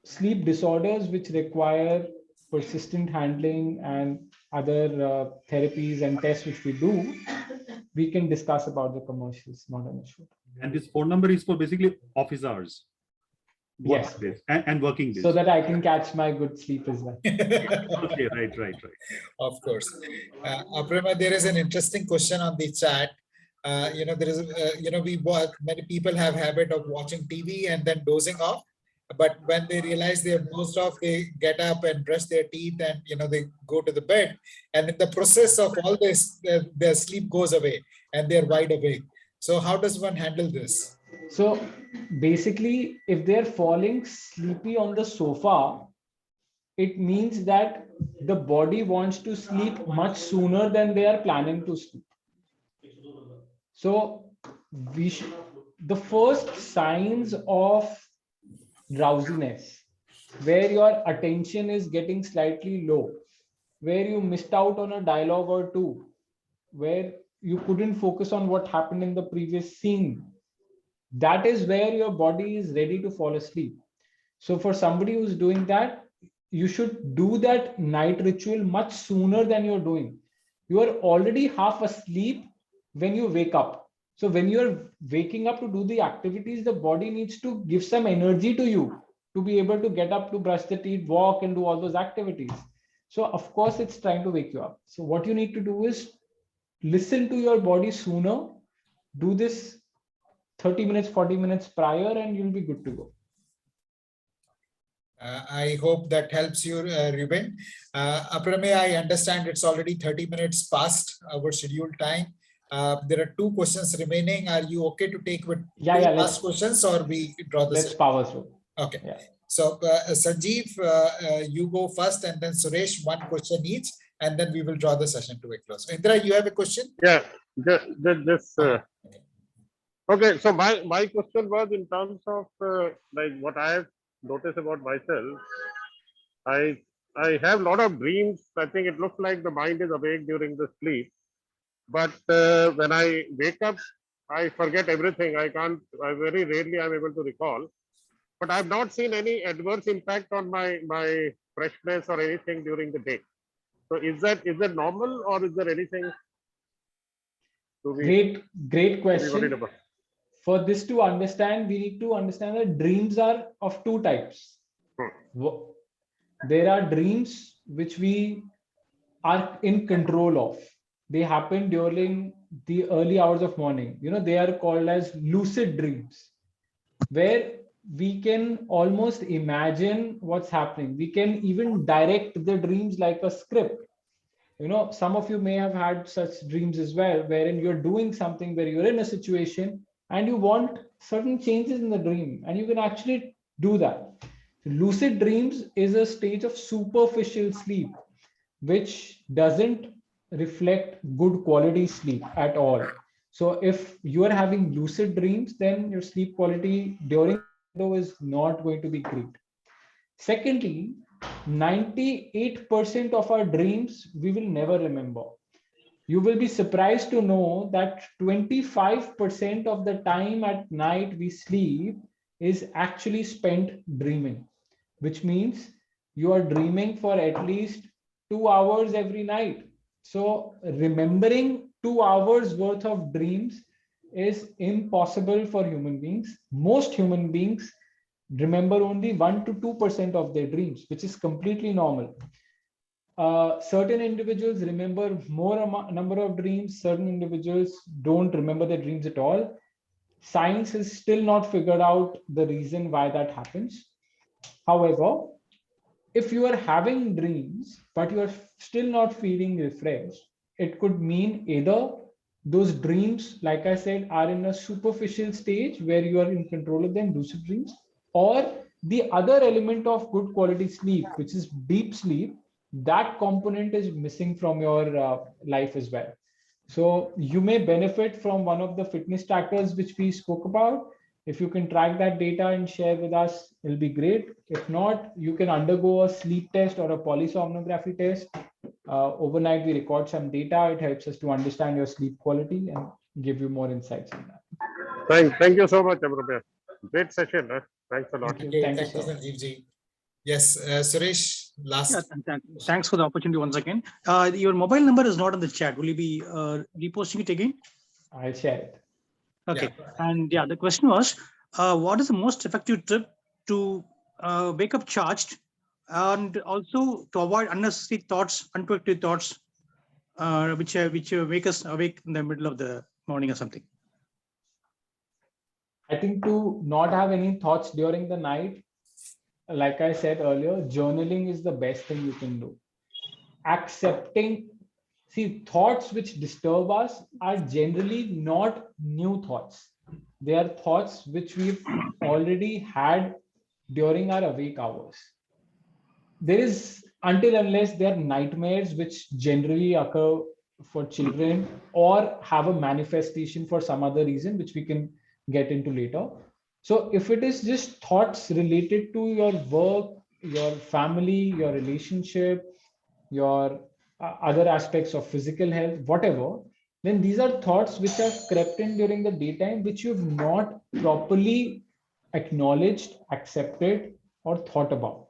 sleep disorders which require persistent handling and other therapies and tests which we do, we can discuss about the commercials, not an issue. And this phone number is for basically office hours. Yes. Days and working days. So that I can catch my good sleep as well. Okay, right. Of course. Aprima, there is an interesting question on the chat. There is, many people have habit of watching TV and then dozing off. But when they realize they have dozed off, they get up and brush their teeth and, they go to the bed. And in the process of all this, their sleep goes away and they're wide awake. So how does one handle this? So basically, if they're falling sleepy on the sofa, it means that the body wants to sleep much sooner than they are planning to sleep. So the first signs of drowsiness, where your attention is getting slightly low, where you missed out on a dialogue or two, where you couldn't focus on what happened in the previous scene, that is where your body is ready to fall asleep. So for somebody who's doing that, you should do that night ritual much sooner than you're doing. You are already half asleep when you wake up. So when you're waking up to do the activities, the body needs to give some energy to you to be able to get up, to brush the teeth, walk, and do all those activities. So of course, it's trying to wake you up. So what you need to do is listen to your body sooner, do this 30 minutes, 40 minutes prior, and you'll be good to go. I hope that helps you, Ruben. Aprime, I understand it's already 30 minutes past our scheduled time. There are 2 questions remaining. Are you okay to take with Yeah, 2 yeah, last questions, or we draw the let's session? power through. Okay. Yeah. So Sanjeev, you go first, and then Suresh, 1 question each, and then we will draw the session to a close. Indra, you have a question? Yeah, just okay. So my question was in terms of like what I have noticed about myself. I have a lot of dreams. I think it looks like the mind is awake during the sleep, but when I wake up, I forget everything. I can't. I very rarely I'm able to recall. But I've not seen any adverse impact on my freshness or anything during the day. So is that normal, or is there anything to be Great worried question. about? For this to understand, we need to understand that dreams are of 2 types. There are dreams which we are in control of. They happen during the early hours of morning. They are called as lucid dreams, where we can almost imagine what's happening. We can even direct the dreams like a script. Some of you may have had such dreams as well, wherein you're doing something where you're in a situation and you want certain changes in the dream, and you can actually do that. Lucid dreams is a stage of superficial sleep, which doesn't reflect good quality sleep at all. So if you are having lucid dreams, then your sleep quality during the window is not going to be great. Secondly, 98% of our dreams we will never remember. You will be surprised to know that 25% of the time at night we sleep is actually spent dreaming, which means you are dreaming for at least 2 hours every night. So remembering 2 hours worth of dreams is impossible for human beings. Most human beings remember only 1 to 2% of their dreams, which is completely normal. Certain individuals remember more number of dreams. Certain individuals don't remember their dreams at all. Science has still not figured out the reason why that happens. However, if you are having dreams, but you are still not feeling refreshed, it could mean either those dreams, like I said, are in a superficial stage where you are in control of them, lucid dreams, or the other element of good quality sleep, which is deep sleep, that component is missing from your life as well. So you may benefit from one of the fitness trackers which we spoke about. If you can track that data and share with us, it'll be great. If not, you can undergo a sleep test or a polysomnography test. Overnight, we record some data. It helps us to understand your sleep quality and give you more insights on that. Thank you so much, Amrupya. Great session. Thanks a lot. Thank you, Thank you, thank you, sir. Sanjeev ji. Yes, Suresh, last. Yeah, thanks for the opportunity once again. Your mobile number is not in the chat. Will you be reposting it again? I'll share it. Okay. Yeah. And yeah, the question was, what is the most effective tip to wake up charged and also to avoid unnecessary thoughts, unproductive thoughts, which wake us awake in the middle of the morning or something? I think to not have any thoughts during the night, like I said earlier, journaling is the best thing you can do. Accepting, see, thoughts which disturb us are generally not new thoughts. They are thoughts which we've already had during our awake hours. There is, until unless they are nightmares which generally occur for children or have a manifestation for some other reason, which we can get into later. So if it is just thoughts related to your work, your family, your relationship, your other aspects of physical health, whatever, then these are thoughts which have crept in during the daytime, which you've not properly acknowledged, accepted, or thought about.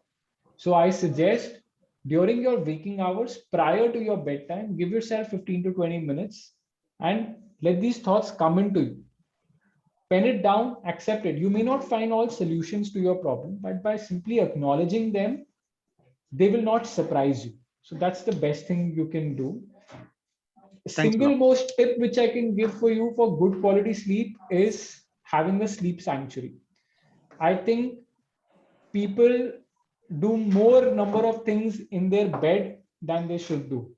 So I suggest during your waking hours, prior to your bedtime, give yourself 15 to 20 minutes and let these thoughts come into you. Pen it down, accept it. You may not find all solutions to your problem, but by simply acknowledging them, they will not surprise you. So that's the best thing you can do. Single most tip which I can give for you for good quality sleep is having a sleep sanctuary. I think people do more number of things in their bed than they should do.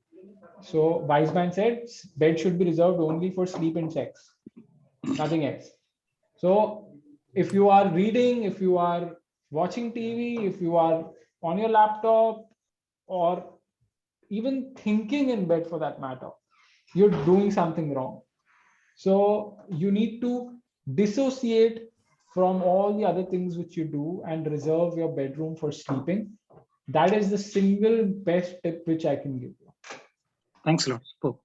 So wise man said bed should be reserved only for sleep and sex, nothing else. So if you are reading, if you are watching TV, if you are on your laptop, or even thinking in bed for that matter, you're doing something wrong. So you need to dissociate from all the other things which you do and reserve your bedroom for sleeping. That is the single best tip which I can give you. Thanks a lot. Oh,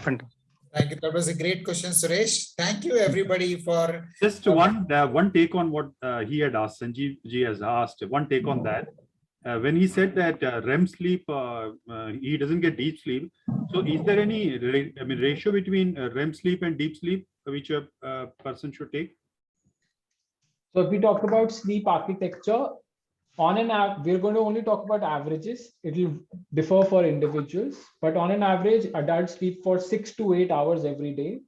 fantastic. Thank you. That was a great question, Suresh. Thank you, everybody, for Just one take on what he had asked, Sanjeev ji has asked, one take on that. When he said that REM sleep, he doesn't get deep sleep. So is there any ratio between REM sleep and deep sleep which a person should take? So if we talk about sleep architecture, on an average, we're going to only talk about averages. It will differ for individuals, but on an average, adults sleep for 6 to 8 hours every day.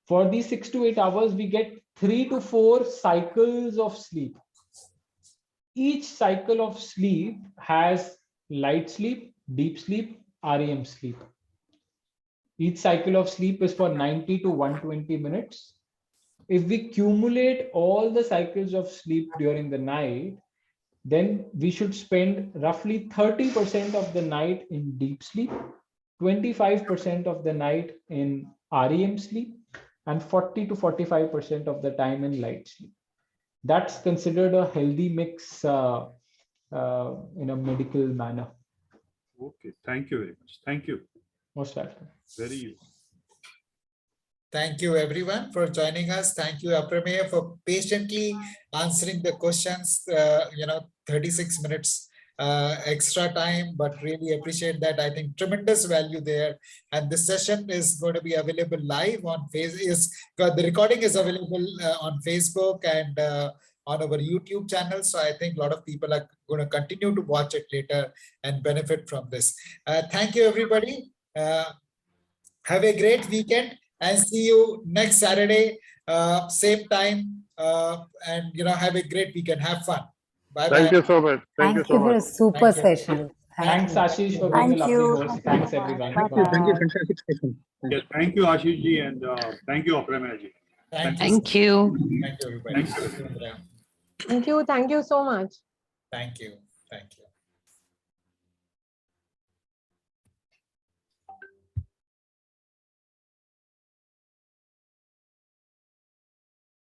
For these 6 to 8 hours, we get 3 to 4 cycles of sleep. Each cycle of sleep has light sleep, deep sleep, REM sleep. Each cycle of sleep is for 90 to 120 minutes. If we cumulate all the cycles of sleep during the night, then we should spend roughly 30% of the night in deep sleep, 25% of the night in REM sleep, and 40 to 45% of the time in light sleep. That's considered a healthy mix in a medical manner. Okay, thank you very much. Thank you. Most welcome. Very useful. thank you, everyone, for joining us. Thank you, Aprameya, for patiently answering the questions. 36 minutes extra time, but really appreciate that. I think tremendous value there. And this session is going to be available live on Facebook. The recording is available on Facebook and on our YouTube channel. So I think a lot of people are going to continue to watch it later and benefit from this. Thank you, everybody. Have a great weekend and see you next Saturday, same time. And have a great weekend. Have fun. Bye bye. Thank you so much. Thank you for a super Thank you. session. Thanks, Ashish, for being a lovely host. Thanks, everyone. Thank you. Fantastic session. Yes, thank you, Ashish ji, and thank you, Aprameya ji. Thank Thank you. Thank you, everybody. Thank you. Thank you. Thank you so much. Thank you. Thank you.